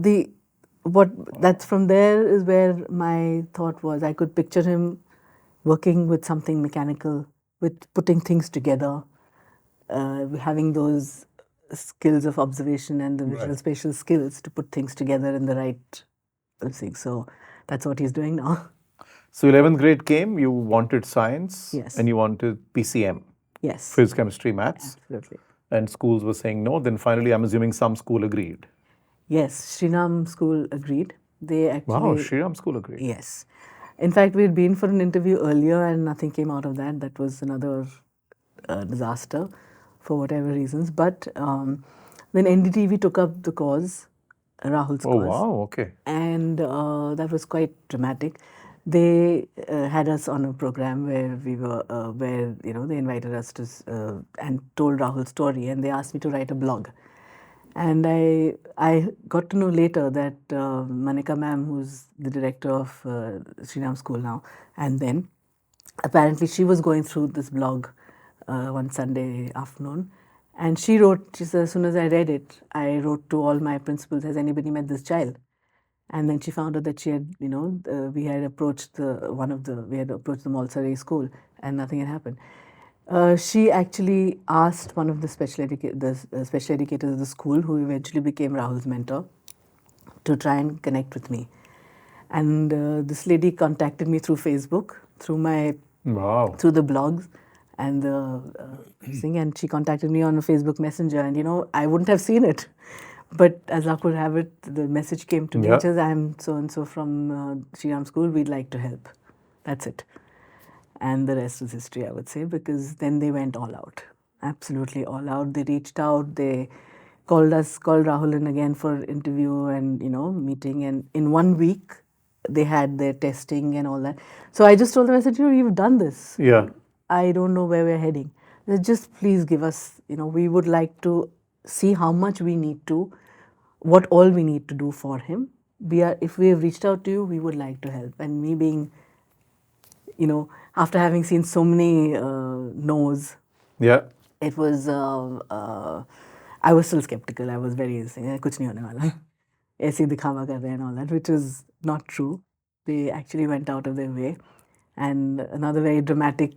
Speaker 2: that's from there is where my thought was. I could picture him working with something mechanical, with putting things together, having those skills of observation and the visual spatial skills to put things together in the right thing. So that's what he's doing now.
Speaker 1: So 11th grade came, you wanted science.
Speaker 2: Yes.
Speaker 1: And you wanted PCM.
Speaker 2: Yes.
Speaker 1: Physics, chemistry, maths.
Speaker 2: Absolutely.
Speaker 1: And schools were saying no. Then finally, I'm assuming some school agreed.
Speaker 2: Yes, Srinam school agreed. They actually.
Speaker 1: Wow, Shriram school agreed.
Speaker 2: Yes. In fact, we had been for an interview earlier and nothing came out of that. That was another disaster for whatever reasons. But then NDTV took up the cause, Rahul's
Speaker 1: Oh,
Speaker 2: cause.
Speaker 1: wow, okay.
Speaker 2: And that was quite dramatic. They had us on a program where we were, where they invited us to and told Rahul's story, and they asked me to write a blog. And I got to know later that Manika ma'am, who's the director of Srinam School now, and then apparently she was going through this blog one Sunday afternoon, and she wrote. She said, as soon as I read it, I wrote to all my principals, "Has anybody met this child?" And then she found out that she had, we had approached the Malsari school, and nothing had happened. She actually asked one of the special educators of the school, who eventually became Rahul's mentor, to try and connect with me. And this lady contacted me through Facebook, through the blogs and the thing, and she contacted me on a Facebook Messenger, and I wouldn't have seen it. But as luck would have it, the message came to me, which is, I'm so-and-so from Sriram School, we'd like to help. That's it. And the rest is history, I would say, because then they went all out. Absolutely all out. They reached out, they called Rahul in again for interview and, meeting. And in 1 week, they had their testing and all that. So I just told them, I said, you've done this.
Speaker 1: Yeah.
Speaker 2: I don't know where we're heading. They said, just please give us, we would like to see how much we need to, what all we need to do for him. If we have reached out to you, we would like to help. And me being, after having seen so many no's, it was, I was still skeptical. I was very saying, kuch nahi hone wala. Aise dikhava kar rahe and all that, which is not true. They actually went out of their way. And another very dramatic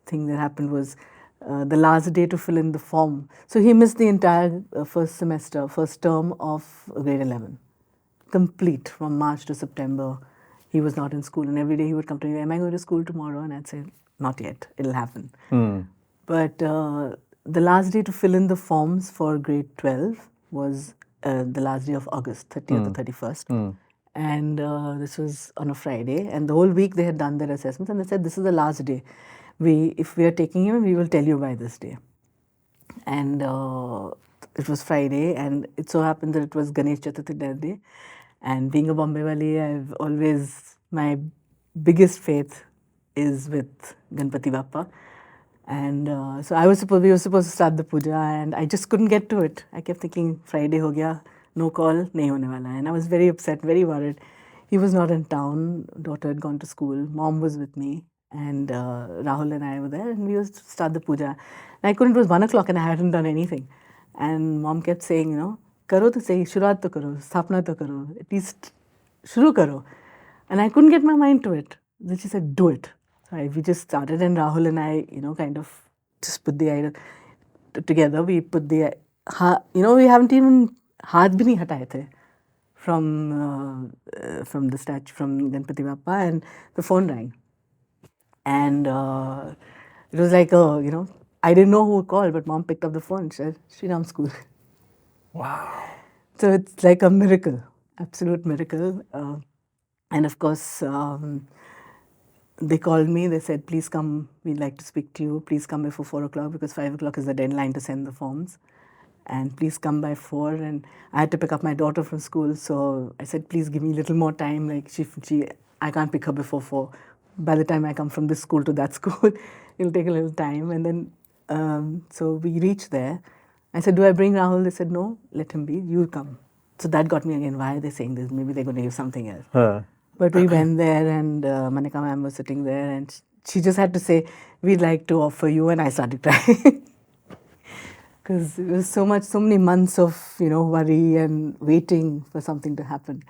Speaker 2: thing that happened was the last day to fill in the form. So he missed the entire first term of grade 11. Complete from March to September. He was not in school, and every day he would come to me, am I going to school tomorrow? And I'd say, not yet, it'll happen. But the last day to fill in the forms for grade 12 was the last day of August, 30th or 31st. And this was on a Friday, and the whole week they had done their assessments, and they said, this is the last day. If we are taking him, we will tell you by this day. And it was Friday, and it so happened that it was Ganesh Chaturthi that day. And being a Bombay wali, I've always, my biggest faith is with Ganpati Bappa. And so we were supposed to start the puja, and I just couldn't get to it. I kept thinking, Friday ho gaya, no call, nahi hone wala hai. And I was very upset, very worried. He was not in town. Daughter had gone to school. Mom was with me, and Rahul and I were there, and we used to start the puja. And I couldn't. It was 1 o'clock, and I hadn't done anything. And Mom kept saying, karo to sahi, shuruaat to karo, sthapna to karo, at least shuru karo. And I couldn't get my mind to it. Then she said, do it. So we just started, and Rahul and I, kind of just put the idea together. We put the, we haven't even haath bhi nahi hataye the from the statue, from Ganpati Bappa, and the phone rang. And it was like, I didn't know who would call, but Mom picked up the phone and said, Sriram School.
Speaker 1: Wow.
Speaker 2: So it's like a miracle, absolute miracle. And of course, they called me. They said, please come. We'd like to speak to you. Please come before 4 o'clock, because 5 o'clock is the deadline to send the forms. And please come by 4. And I had to pick up my daughter from school. So I said, please give me a little more time. Like I can't pick her before 4. By the time I come from this school to that school, it'll take a little time. And then, so we reached there. I said, do I bring Rahul? They said, no, let him be. You come. So that got me again. Why are they saying this? Maybe they're going to give something else.
Speaker 1: Huh.
Speaker 2: But we went there, and Manika ma'am was sitting there, and she just had to say, we'd like to offer you, and I started crying. Because it was so many months of, worry and waiting for something to happen.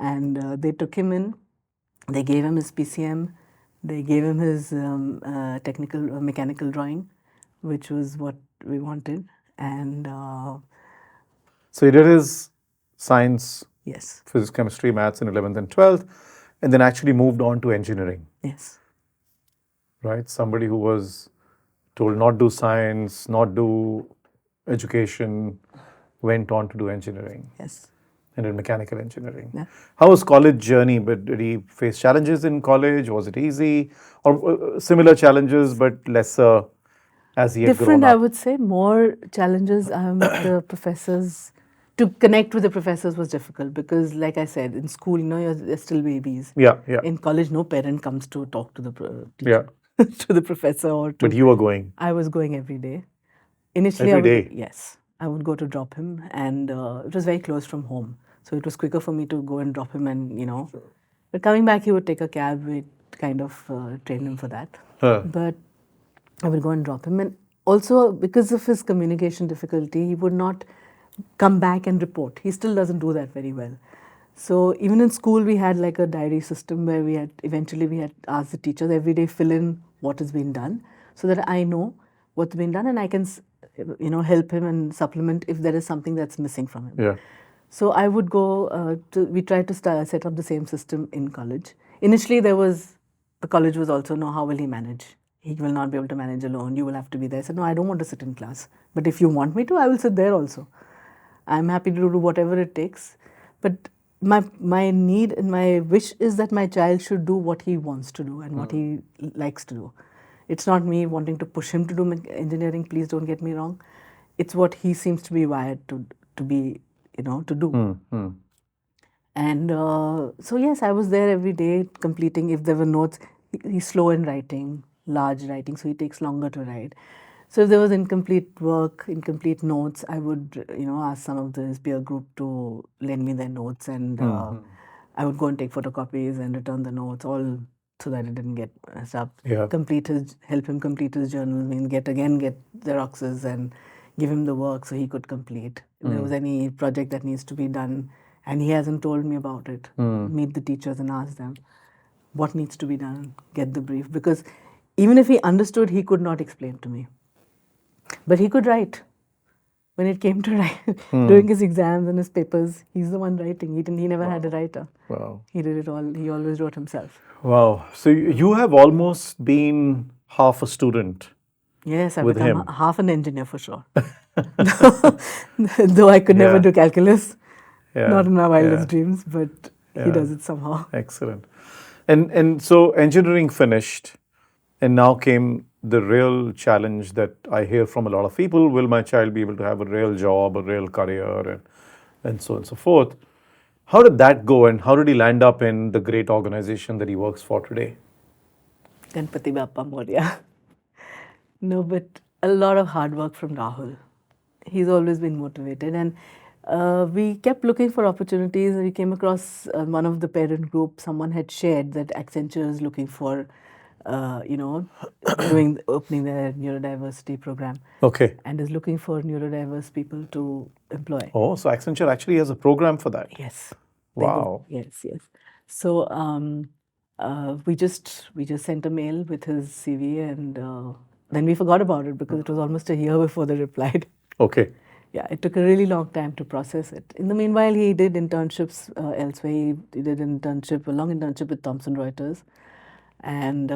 Speaker 2: And they took him in, they gave him his PCM, they gave him his mechanical drawing, which was what we wanted. And
Speaker 1: So he did his science,
Speaker 2: yes,
Speaker 1: physics, chemistry, maths in 11th and 12th, and then actually moved on to engineering.
Speaker 2: yes.
Speaker 1: Right? Somebody who was told not do science, not do education, went on to do engineering.
Speaker 2: Yes.
Speaker 1: And did mechanical engineering.
Speaker 2: Yeah.
Speaker 1: How was college journey? But did he face challenges in college? Was it easy? Or similar challenges but lesser as he had
Speaker 2: Different,
Speaker 1: grown up?
Speaker 2: I would say. More challenges. The professors, to connect with the professors was difficult, because, like I said, in school, they're still babies.
Speaker 1: Yeah, yeah.
Speaker 2: In college, no parent comes to talk to the teacher, to the professor, or to.
Speaker 1: But you were going.
Speaker 2: I was going every day. Initially,
Speaker 1: Every day?
Speaker 2: Yes, I would go to drop him, and it was very close from home, so it was quicker for me to go and drop him, and Sure. But coming back, he would take a cab. We kind of trained him for that. But I would go and drop him, and also because of his communication difficulty, he would not come back and report. He still doesn't do that very well. So even in school, we had like a diary system where we had asked the teachers every day, fill in what has been done, so that I know what's been done, and I can help him and supplement if there is something that's missing from him.
Speaker 1: Yeah.
Speaker 2: So I would go we tried to set up the same system in college. Initially, the college was also, no, how will he manage? He will not be able to manage alone. You will have to be there. I said, no, I don't want to sit in class. But if you want me to, I will sit there also. I'm happy to do whatever it takes. But my need and my wish is that my child should do what he wants to do and what he likes to do. It's not me wanting to push him to do engineering, please don't get me wrong. It's what he seems to be wired to be, to do. And so yes, I was there every day completing. If there were notes, he's slow in writing, large writing, so he takes longer to write. So if there was incomplete work, incomplete notes, I would, ask some of his peer group to lend me their notes, and I would go and take photocopies and return the notes, all so that it didn't get messed up.
Speaker 1: Yeah.
Speaker 2: Help him complete his journal, get Xeroxes and give him the work so he could complete. If there was any project that needs to be done and he hasn't told me about it, meet the teachers and ask them what needs to be done, get the brief. Because even if he understood, he could not explain to me. But he could write. When it came to doing his exams and his papers, he's the one writing. He never had a writer.
Speaker 1: Wow.
Speaker 2: He did it all. He always wrote himself.
Speaker 1: Wow. So you have almost been half a student.
Speaker 2: Yes, I've
Speaker 1: with
Speaker 2: become
Speaker 1: him.
Speaker 2: half an engineer for sure. Though I could never do calculus, not in my wildest dreams, but he does it somehow.
Speaker 1: Excellent. And so engineering finished, and now came the real challenge that I hear from a lot of people: will my child be able to have a real job, a real career, and so on and so forth? How did that go, and how did he land up in the great organization that he works for today?
Speaker 2: Ganpati Bappa Moria. No, but a lot of hard work from Rahul. He's always been motivated, and we kept looking for opportunities. We came across one of the parent group. Someone had shared that Accenture is looking for, you know, opening their neurodiversity program,
Speaker 1: Okay.
Speaker 2: and is looking for neurodiverse people to employ.
Speaker 1: Oh, so Accenture actually has a program for that.
Speaker 2: Yes.
Speaker 1: Wow.
Speaker 2: Yes, yes. So we just sent a mail with his CV, and then we forgot about it because it was almost a year before they replied.
Speaker 1: Okay.
Speaker 2: Yeah, it took a really long time to process it. In the meanwhile, he did internships elsewhere. He did a long internship with Thomson Reuters, and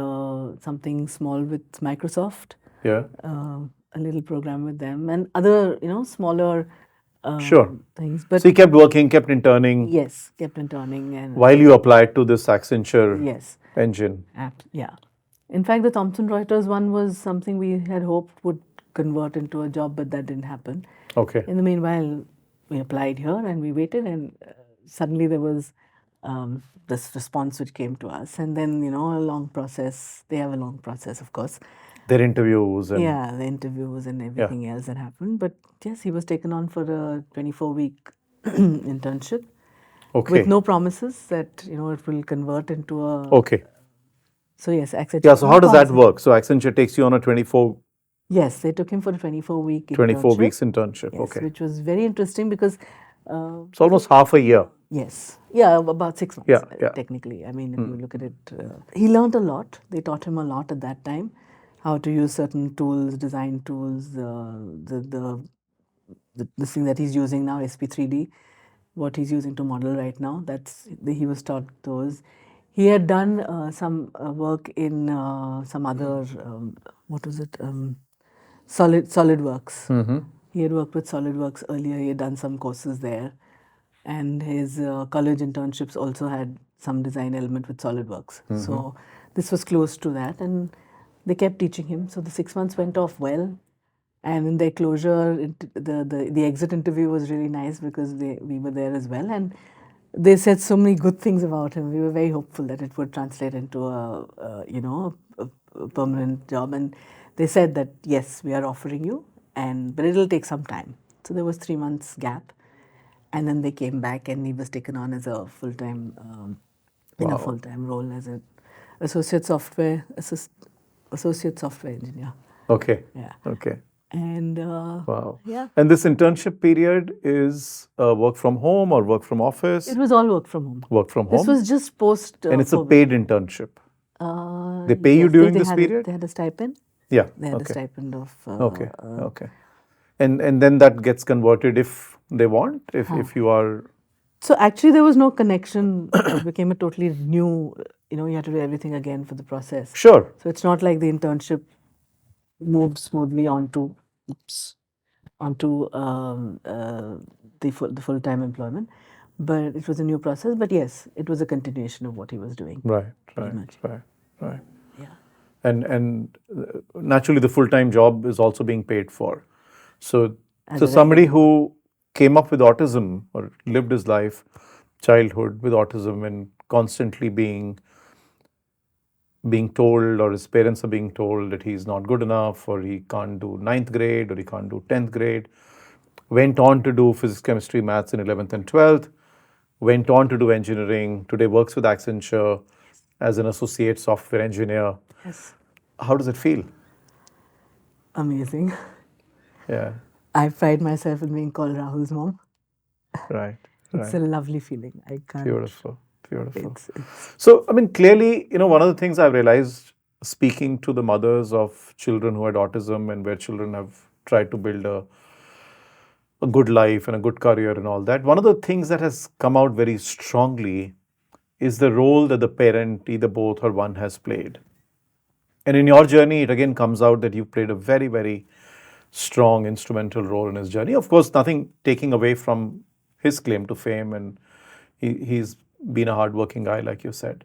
Speaker 2: something small with Microsoft.
Speaker 1: Yeah.
Speaker 2: A little program with them, and other smaller
Speaker 1: Sure.
Speaker 2: things. But
Speaker 1: So you kept working, kept interning
Speaker 2: yes, kept interning and
Speaker 1: while you applied to this Accenture
Speaker 2: yes,
Speaker 1: engine.
Speaker 2: yeah. In fact, the Thomson Reuters one was something we had hoped would convert into a job, but that didn't happen.
Speaker 1: Okay.
Speaker 2: In the meanwhile, we applied here and we waited, and suddenly there was this response which came to us, and then a long process. They have a long process, of course.
Speaker 1: Their interviews and
Speaker 2: Yeah, the interviews and everything else that happened. But yes, he was taken on for a 24-week internship
Speaker 1: okay.
Speaker 2: with no promises that it will convert into a.
Speaker 1: Okay.
Speaker 2: So yes, Accenture.
Speaker 1: Yeah. So how does that work? So Accenture takes you on a 24
Speaker 2: Yes, they took him for a 24-week
Speaker 1: 24
Speaker 2: internship.
Speaker 1: weeks internship.
Speaker 2: Yes,
Speaker 1: Okay.
Speaker 2: which was very interesting because.
Speaker 1: It's almost half a year.
Speaker 2: Yes. Yeah, about 6 months,
Speaker 1: Yeah.
Speaker 2: technically. I mean, if you look at it, he learned a lot. They taught him a lot at that time, how to use certain tools, design tools, this thing that he's using now, SP3D, what he's using to model right now. He was taught those. He had done some work in some other, what was it? SolidWorks. He had worked with SolidWorks earlier. He had done some courses there, and his college internships also had some design element with SolidWorks. So this was close to that, and they kept teaching him. So the 6 months went off well, and in their closure, the exit interview was really nice because we were there as well, and they said so many good things about him. We were very hopeful that it would translate into a permanent job, and they said that yes, we are offering you, but it'll take some time. So there was 3 months gap, and then they came back, and he was taken on as a full-time in a full-time role as an associate software engineer.
Speaker 1: Okay.
Speaker 2: Yeah.
Speaker 1: Okay.
Speaker 2: And
Speaker 1: Wow.
Speaker 2: yeah,
Speaker 1: And this internship period is work from home or work from office?
Speaker 2: it was all work from home.
Speaker 1: Work from home.
Speaker 2: This was just post.
Speaker 1: And it's a
Speaker 2: COVID.
Speaker 1: paid internship. They pay you
Speaker 2: Yes,
Speaker 1: during
Speaker 2: they
Speaker 1: this
Speaker 2: had
Speaker 1: period?
Speaker 2: They had a stipend.
Speaker 1: Yeah.
Speaker 2: They had a
Speaker 1: Okay.
Speaker 2: stipend of.
Speaker 1: Okay. Okay. And then that gets converted if they want, if you are.
Speaker 2: So actually, there was no connection. It became a totally new. You had to do everything again for the process.
Speaker 1: Sure.
Speaker 2: So it's not like the internship moved smoothly onto the full-time employment, but it was a new process. But yes, it was a continuation of what he was doing.
Speaker 1: Right.
Speaker 2: much.
Speaker 1: Right.
Speaker 2: Yeah.
Speaker 1: And naturally the full-time job is also being paid for. So
Speaker 2: As
Speaker 1: so
Speaker 2: a
Speaker 1: somebody who came up with autism or lived his life, childhood with autism, and constantly being told, or his parents are being told that he's not good enough, or he can't do 9th grade, or he can't do 10th grade, went on to do physics, chemistry, maths in 11th and 12th, went on to do engineering, today works with Accenture as an associate software engineer.
Speaker 2: Yes.
Speaker 1: How does it feel?
Speaker 2: Amazing.
Speaker 1: Yeah.
Speaker 2: I pride myself in being called Rahul's mom.
Speaker 1: Right.
Speaker 2: It's a lovely feeling. I can't.
Speaker 1: Beautiful.
Speaker 2: It's
Speaker 1: So, I mean, clearly, one of the things I've realized speaking to the mothers of children who had autism and where children have tried to build a good life and a good career and all that, one of the things that has come out very strongly is the role that the parent, either both or one, has played. And in your journey, it again comes out that you've played a very, very strong instrumental role in his journey. Of course, nothing taking away from his claim to fame, and he's been a hardworking guy, like you said.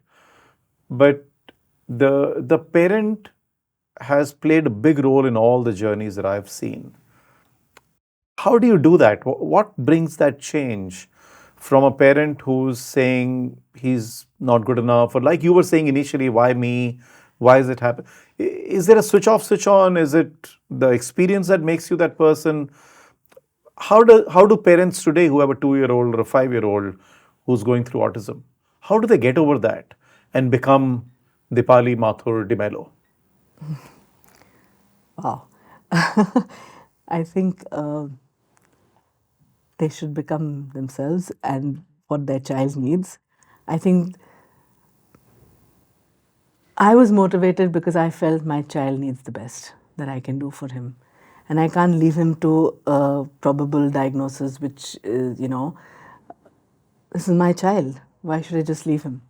Speaker 1: But the parent has played a big role in all the journeys that I've seen. How do you do that? What brings that change from a parent who's saying he's not good enough, or like you were saying initially, why me? Why is it happen? Is there a switch off, switch on? Is it the experience that makes you that person? How do parents today who have a 2-year old or a 5-year old who's going through autism, how do they get over that and become Deepali Mathur D'Mello?
Speaker 2: Wow. I think they should become themselves and what their child needs. I think I was motivated because I felt my child needs the best that I can do for him. And I can't leave him to a probable diagnosis, which is, this is my child. Why should I just leave him?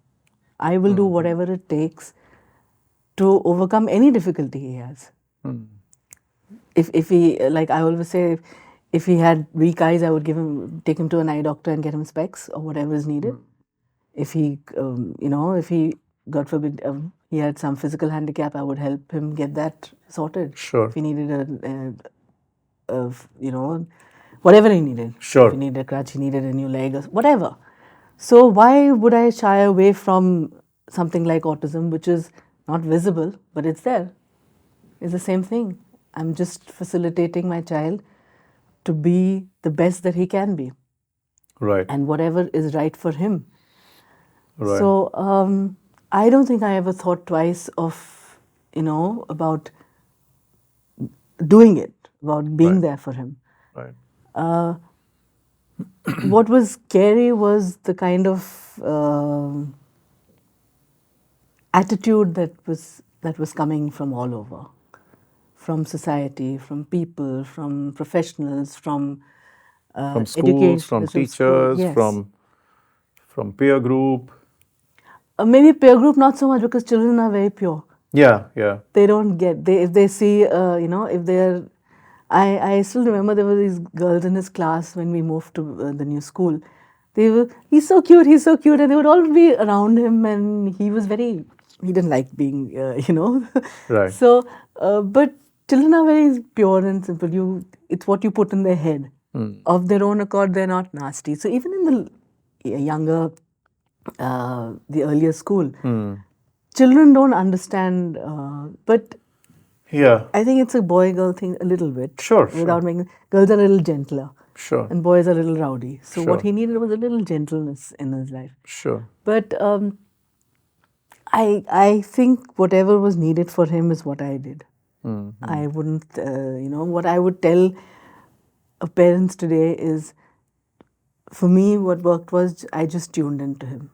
Speaker 2: I will do whatever it takes to overcome any difficulty he has. If he, like I always say, if he had weak eyes, I would take him to an eye doctor and get him specs or whatever is needed. If he, if he, God forbid, he had some physical handicap, I would help him get that sorted.
Speaker 1: Sure.
Speaker 2: If he needed whatever he needed.
Speaker 1: Sure.
Speaker 2: If he needed a crutch, he needed a new leg, or whatever. So why would I shy away from something like autism, which is not visible, but it's there? It's the same thing. I'm just facilitating my child to be the best that he can be.
Speaker 1: Right.
Speaker 2: And whatever is right for him.
Speaker 1: Right.
Speaker 2: So I don't think I ever thought twice of, about doing it, about being there for him.
Speaker 1: Right.
Speaker 2: What was scary was the kind of attitude that was coming from all over, from society, from people, from professionals, from
Speaker 1: schools, from
Speaker 2: education,
Speaker 1: teachers,
Speaker 2: yes.
Speaker 1: from peer group.
Speaker 2: Maybe peer group not so much, because children are very pure.
Speaker 1: Yeah, yeah.
Speaker 2: They don't get, if they see, if they're, I still remember there were these girls in his class when we moved to the new school. He's so cute, and they would all be around him, and he didn't like being,
Speaker 1: Right.
Speaker 2: So, but children are very pure and simple. It's what you put in their head. Of their own accord, they're not nasty. So even in the younger, the earlier school, children don't understand, but
Speaker 1: Yeah.
Speaker 2: I think it's a boy-girl thing a little bit.
Speaker 1: Sure,
Speaker 2: Without
Speaker 1: sure.
Speaker 2: making, girls are a little gentler.
Speaker 1: Sure.
Speaker 2: And boys are a little rowdy. So what
Speaker 1: Sure.
Speaker 2: he needed was a little gentleness in his life.
Speaker 1: Sure.
Speaker 2: But I think whatever was needed for him is what I did. I wouldn't, what I would tell parents today is, for me, what worked was I just tuned into him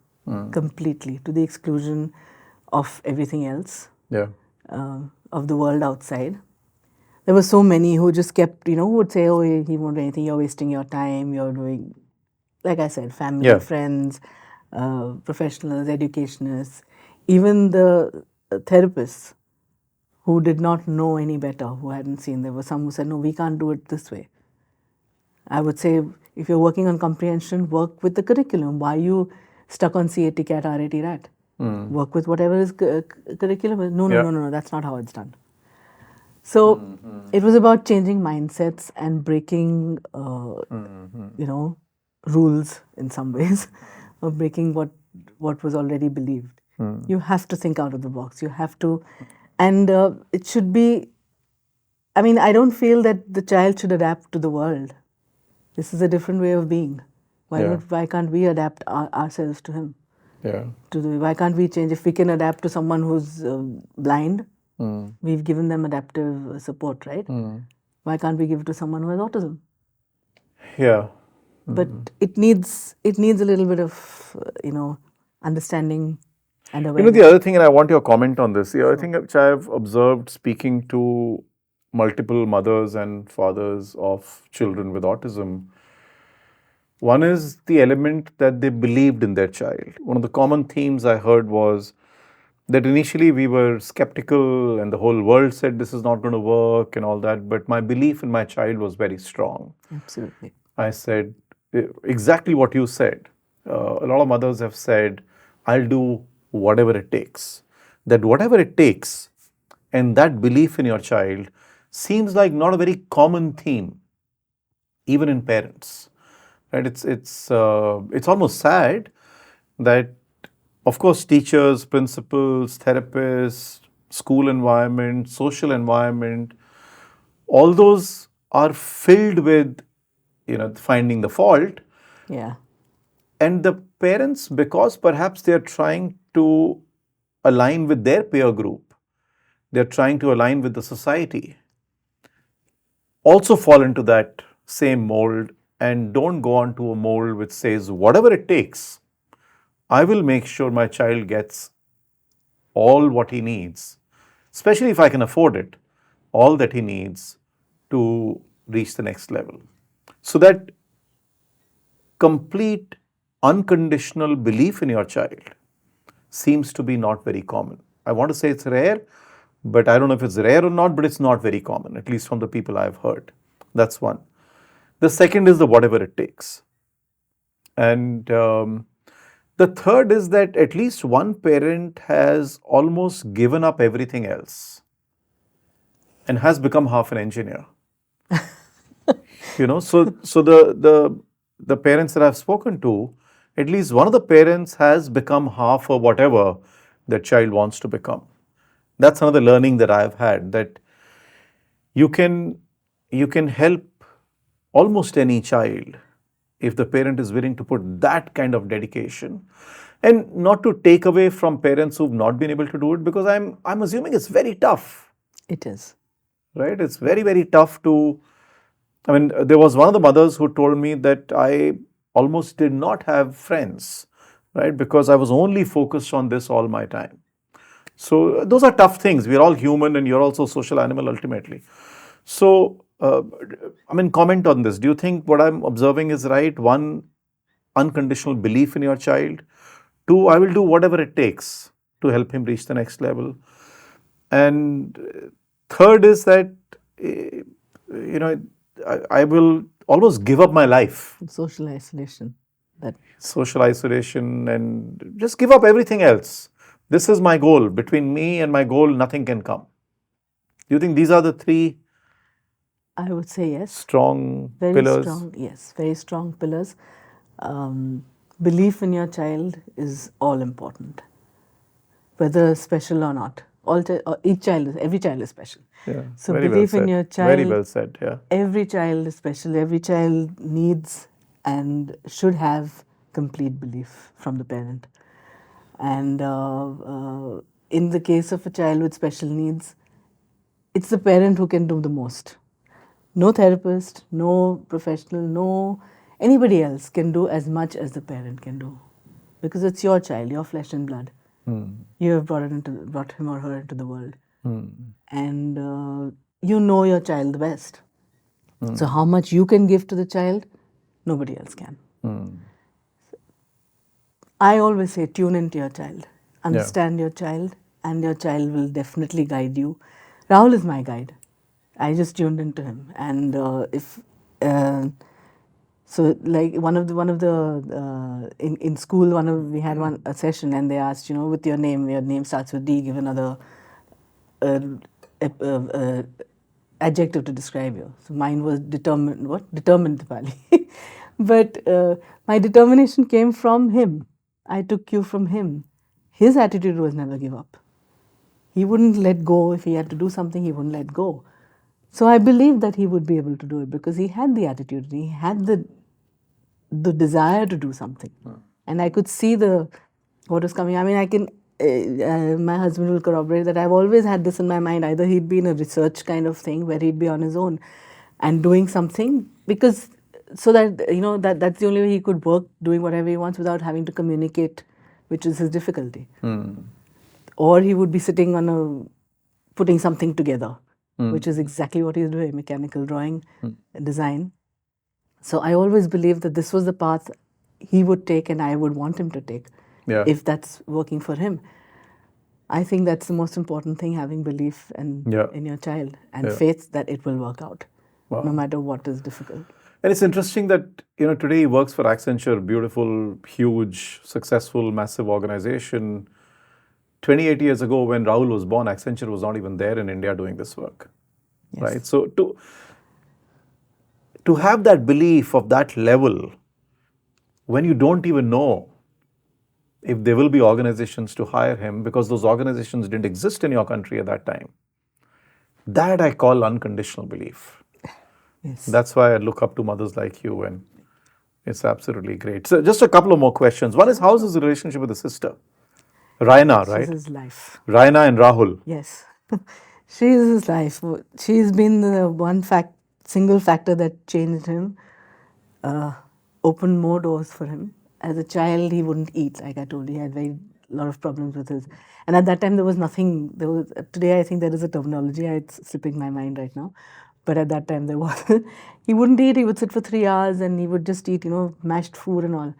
Speaker 2: completely, to the exclusion of everything else.
Speaker 1: Yeah.
Speaker 2: Of the world outside. There were so many who just kept, who would say, oh, he won't do anything, you're wasting your time, you're doing, like I said, family,
Speaker 1: Yeah.
Speaker 2: friends, professionals, educationists, even the therapists who did not know any better, who hadn't seen. There were some who said, no, we can't do it this way. I would say, if you're working on comprehension, work with the curriculum. Why are you stuck on CAT, CAT, RAT, RAT? Work with whatever is curriculum.
Speaker 1: Yeah.
Speaker 2: No, that's not how it's done. So it was about changing mindsets and breaking, rules in some ways, or breaking what was already believed. You have to think out of the box. You have to, and it should be. I mean, I don't feel that the child should adapt to the world. This is a different way of being. Why can't we adapt ourselves to him?
Speaker 1: Yeah.
Speaker 2: Why can't we change? If we can adapt to someone who's blind, we've given them adaptive support, right? Why can't we give it to someone who has autism?
Speaker 1: Yeah.
Speaker 2: But it needs a little bit of understanding and awareness.
Speaker 1: The other thing, and I want your comment on this, the other thing which I have observed speaking to multiple mothers and fathers of children with autism, one is the element that they believed in their child. One of the common themes I heard was that initially we were skeptical and the whole world said this is not going to work and all that, but my belief in my child was very strong.
Speaker 2: Absolutely.
Speaker 1: I said exactly what you said. A lot of mothers have said, I'll do whatever it takes. That whatever it takes and that belief in your child seems like not a very common theme, even in parents. Right? It's almost sad that, of course, teachers, principals, therapists, school environment, social environment, all those are filled with, finding the fault.
Speaker 2: Yeah.
Speaker 1: And the parents, because perhaps they're trying to align with their peer group, they're trying to align with the society, also fall into that same mold and don't go on to a mold which says, whatever it takes, I will make sure my child gets all what he needs, especially if I can afford it, all that he needs to reach the next level. So that complete unconditional belief in your child seems to be not very common. I want to say it's rare, but I don't know if it's rare or not, but it's not very common, at least from the people I've heard. That's one. The second is the whatever it takes. And the third is that at least one parent has almost given up everything else and has become half an engineer. So the parents that I've spoken to, at least one of the parents has become half or whatever the child wants to become. That's another learning that I've had, that you can help almost any child if the parent is willing to put that kind of dedication. And not to take away from parents who've not been able to do it, because I'm assuming it's very tough,
Speaker 2: It is.
Speaker 1: right? It's very, very tough to. I mean, there was one of the mothers who told me that I almost did not have friends, right? Because I was only focused on this all my time. So those are tough things. We're all human, and you're also a social animal ultimately. So, comment on this. Do you think what I'm observing is right? One, unconditional belief in your child. Two, I will do whatever it takes to help him reach the next level. And third is that, I will almost give up my life,
Speaker 2: Social isolation. That
Speaker 1: social isolation, and just give up everything else. This is my goal. Between me and my goal, nothing can come. Do you think these are the three
Speaker 2: I would say yes.
Speaker 1: strong
Speaker 2: Very
Speaker 1: pillars?
Speaker 2: strong, yes, very strong pillars. Belief in your child is all important, whether special or not. Every child is special.
Speaker 1: Yeah,
Speaker 2: So
Speaker 1: very well
Speaker 2: belief in
Speaker 1: said.
Speaker 2: your
Speaker 1: Very
Speaker 2: child,
Speaker 1: well said. Yeah.
Speaker 2: every child is special. Every child needs and should have complete belief from the parent. And in the case of a child with special needs, it's the parent who can do the most. No therapist, no professional, no anybody else can do as much as the parent can do, because it's your child, your flesh and blood. You have brought him or her into the world, and you know your child the best. So how much you can give to the child, nobody else can. I always say tune into your child, understand your child, and your child will definitely guide you. Rahul is my guide. I just tuned into him, and if so, like one of the in school, we had a session, and they asked, with your name starts with D, give another uh, ep- uh, uh, adjective to describe you. So mine was determined. What? Determined, Deepali. But my determination came from him. I took cue from him. His attitude was never give up. He wouldn't let go. If he had to do something, he wouldn't let go. So I believed that he would be able to do it because he had the attitude. He had the desire to do something, and I could see what was coming. I mean, I can. My husband will corroborate that I've always had this in my mind. Either he'd be in a research kind of thing where he'd be on his own and doing something, because so that that's the only way he could work, doing whatever he wants without having to communicate, which is his difficulty. Or he would be sitting on putting something together, which is exactly what he's doing: mechanical drawing, design. So I always believed that this was the path he would take and I would want him to take,
Speaker 1: Yeah.
Speaker 2: if that's working for him. I think that's the most important thing, having belief in your child and faith that it will work out, no matter what is difficult.
Speaker 1: And it's interesting that today he works for Accenture, beautiful, huge, successful, massive organization. 28 years ago, when Rahul was born, Accenture was not even there in India doing this work, right? So to have that belief of that level when you don't even know if there will be organizations to hire him, because those organizations didn't exist in your country at that time. That I call unconditional belief.
Speaker 2: Yes.
Speaker 1: That's why I look up to mothers like you, and it's absolutely great. So, just a couple of more questions. One is, how's his relationship with the sister? Raina,
Speaker 2: She's
Speaker 1: right?
Speaker 2: his life.
Speaker 1: Raina and Rahul.
Speaker 2: Yes. She's his life. She's been the single factor that changed him, opened more doors for him. As a child, he wouldn't eat, like I told you. He had very lot of problems with his. And at that time, there was nothing. Today, I think there is a terminology. It's slipping my mind right now. But at that time, there was. He wouldn't eat. He would sit for 3 hours and he would just eat, mashed food and all.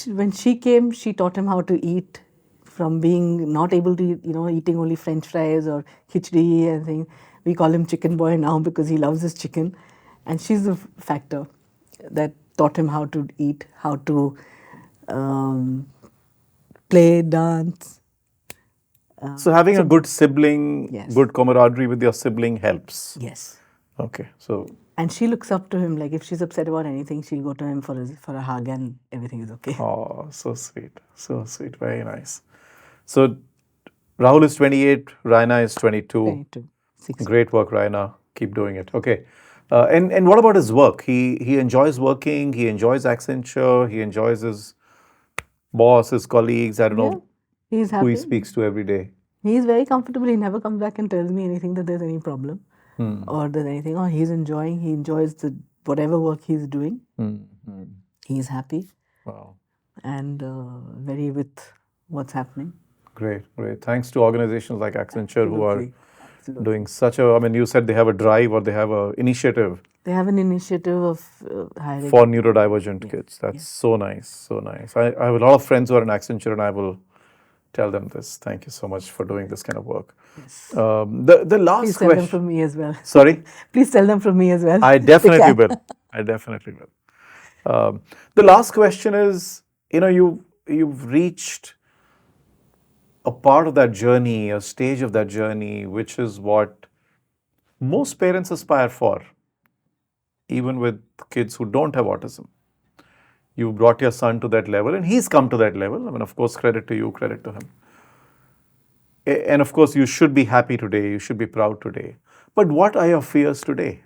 Speaker 2: When she came, she taught him how to eat, from being not able to eat, eating only French fries or khichdi and things. We call him Chicken Boy now because he loves his chicken. And she's the factor that taught him how to eat, how to play, dance.
Speaker 1: So having a good sibling,
Speaker 2: Yes.
Speaker 1: good camaraderie with your sibling helps.
Speaker 2: Yes.
Speaker 1: Okay, so.
Speaker 2: And she looks up to him. Like if she's upset about anything, she'll go to him for a hug and everything is okay.
Speaker 1: Oh, so sweet. So sweet. Very nice. So Rahul is 28, Raina is 22.
Speaker 2: 22. 6.
Speaker 1: Great work, Raina. Keep doing it. Okay. And what about his work? He enjoys working, he enjoys Accenture, he enjoys his boss, his colleagues, I don't know
Speaker 2: He's
Speaker 1: who he
Speaker 2: happy.
Speaker 1: speaks to every day.
Speaker 2: He's very comfortable. He never comes back and tells me anything that there's any problem or there's anything. Oh, he enjoys whatever work he's doing. He's happy
Speaker 1: Wow.
Speaker 2: and very with what's happening.
Speaker 1: Great, great. Thanks to organizations like Accenture who are
Speaker 2: Absolutely.
Speaker 1: doing such a, I mean, you said they have a drive or they have an initiative
Speaker 2: They have an initiative of hiring.
Speaker 1: for neurodivergent kids. That's so nice, so nice. I have a lot of friends who are in Accenture and I will tell them this. Thank you so much for doing this kind of work.
Speaker 2: Yes.
Speaker 1: The last
Speaker 2: Please tell them from me as well.
Speaker 1: Sorry?
Speaker 2: Please tell them from me as well.
Speaker 1: I definitely will. I definitely will. The last question is, you've reached a part of that journey, a stage of that journey, which is what most parents aspire for, even with kids who don't have autism. You brought your son to that level and he's come to that level. I mean, of course, credit to you, credit to him. And of course, you should be happy today, you should be proud today. But what are your fears today?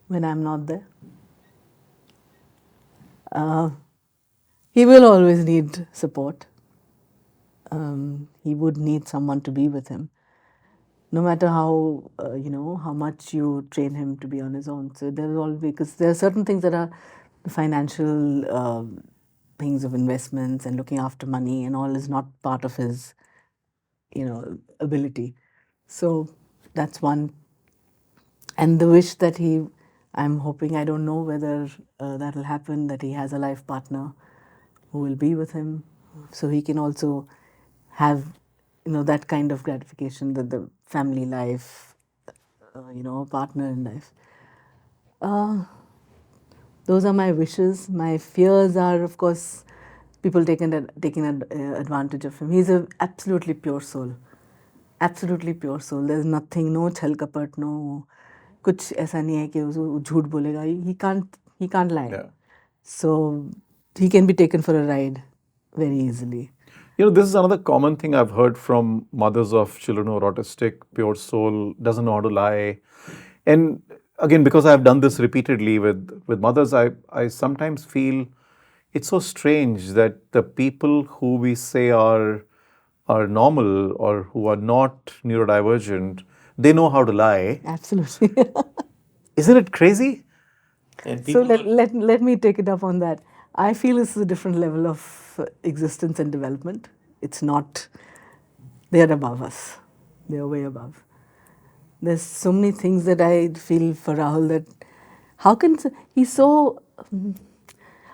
Speaker 2: When I'm not there. He will always need support. He would need someone to be with him, no matter how how much you train him to be on his own. So there is always, because there are certain things that are the financial things of investments and looking after money and all is not part of his ability. So that's one. And the wish that I'm hoping, I don't know whether that will happen, that he has a life partner who will be with him, so he can also have, that kind of gratification, that the family life, partner in life. Those are my wishes. My fears are, of course, people taking advantage of him. He's an absolutely pure soul. Absolutely pure soul. There's nothing, no छल कपट, no कुछ ऐसा नहीं है कि वो झूठ बोलेगा. He can't lie.
Speaker 1: Yeah.
Speaker 2: So he can be taken for a ride very easily.
Speaker 1: This is another common thing I've heard from mothers of children who are autistic, pure soul, doesn't know how to lie. And again, because I've done this repeatedly with mothers, I sometimes feel it's so strange that the people who we say are normal or who are not neurodivergent, they know how to lie.
Speaker 2: Absolutely.
Speaker 1: Isn't it crazy?
Speaker 2: So let me take it up on that. I feel this is a different level of existence and development. It's not, they're above us. They're way above. There's so many things that I feel for Rahul, that how can, he's so,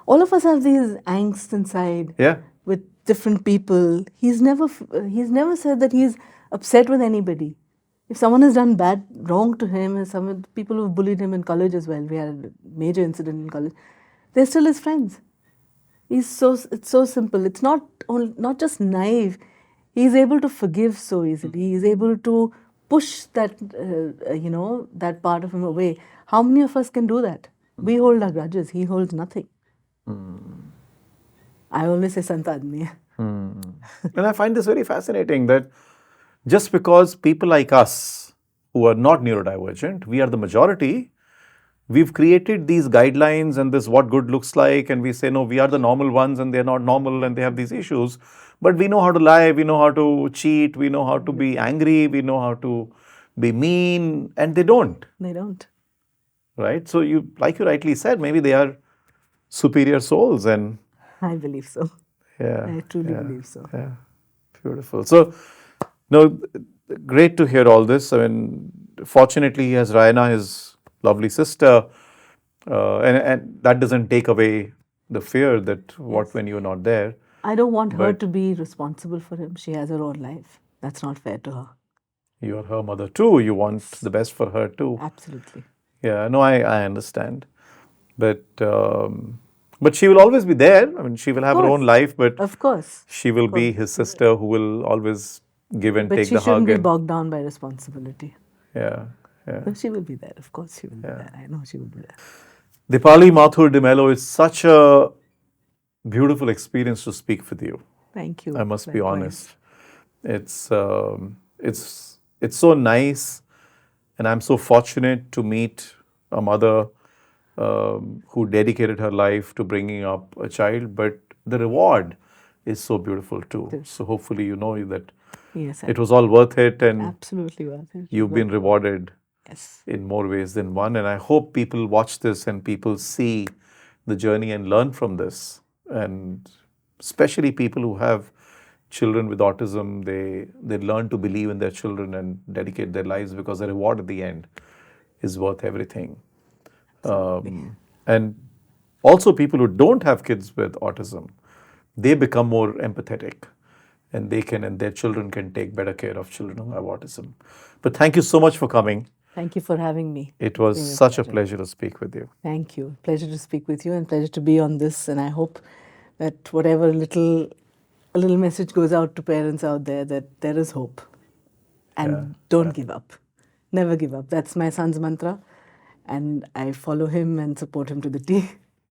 Speaker 2: all of us have these angst inside.
Speaker 1: Yeah.
Speaker 2: With different people. He's never said that he's upset with anybody. If someone has done wrong to him, people who've bullied him in college as well, we had a major incident in college, they're still his friends. It's so simple. It's not just naive. He's able to forgive so easily. He's able to push that, that part of him away. How many of us can do that? We hold our grudges. He holds nothing. I always say Sant aadmi hai.
Speaker 1: And I find this very fascinating that just because people like us who are not neurodivergent, we are the majority, we've created these guidelines and this what good looks like, and we say, no, we are the normal ones and they're not normal and they have these issues. But we know how to lie, we know how to cheat, we know how to be angry, we know how to be mean, and they don't.
Speaker 2: They don't.
Speaker 1: Right? So you, like you rightly said, maybe they are superior souls, and
Speaker 2: I believe so.
Speaker 1: yeah,
Speaker 2: I truly
Speaker 1: yeah,
Speaker 2: believe so.
Speaker 1: yeah, beautiful. So, no, great to hear all this. I mean, fortunately, he has Raina, his lovely sister, and that doesn't take away the fear that what when you're not there.
Speaker 2: I don't want her
Speaker 1: But
Speaker 2: to be responsible for him. She has her own life. That's not fair to her.
Speaker 1: you're her mother too. You want the best for her too.
Speaker 2: Absolutely.
Speaker 1: Yeah, no, I understand. But she will always be there. I mean, she will have her own life, but
Speaker 2: Of course.
Speaker 1: she will be his sister who will always give and
Speaker 2: But
Speaker 1: take
Speaker 2: she
Speaker 1: the
Speaker 2: shouldn't
Speaker 1: hug.
Speaker 2: be
Speaker 1: And
Speaker 2: bogged down by responsibility.
Speaker 1: yeah, yeah.
Speaker 2: But she will be there. Of course, she will be there. I know she will be there.
Speaker 1: Deepali Mathur D'Mello, it's such a beautiful experience to speak with you.
Speaker 2: Thank you.
Speaker 1: I must be
Speaker 2: Likewise.
Speaker 1: honest. It's so nice, and I'm so fortunate to meet a mother who dedicated her life to bringing up a child. But the reward is so beautiful too. So hopefully you know that
Speaker 2: Yes,
Speaker 1: it was all worth it, and
Speaker 2: absolutely worth it.
Speaker 1: you've been rewarded
Speaker 2: Yes.
Speaker 1: in more ways than one. And I hope people watch this and people see the journey and learn from this. And especially people who have children with autism, they learn to believe in their children and dedicate their lives, because the reward at the end is worth everything. And also people who don't have kids with autism, they become more empathetic, and they can, and their children can take better care of children who have autism. But thank you so much for coming.
Speaker 2: Thank you for having me.
Speaker 1: It was such a pleasure to speak with you.
Speaker 2: Thank you. Pleasure to speak with you, and pleasure to be on this. And I hope that whatever a little message goes out to parents out there, that there is hope. And don't give up. Never give up. That's my son's mantra. And I follow him and support him to the T.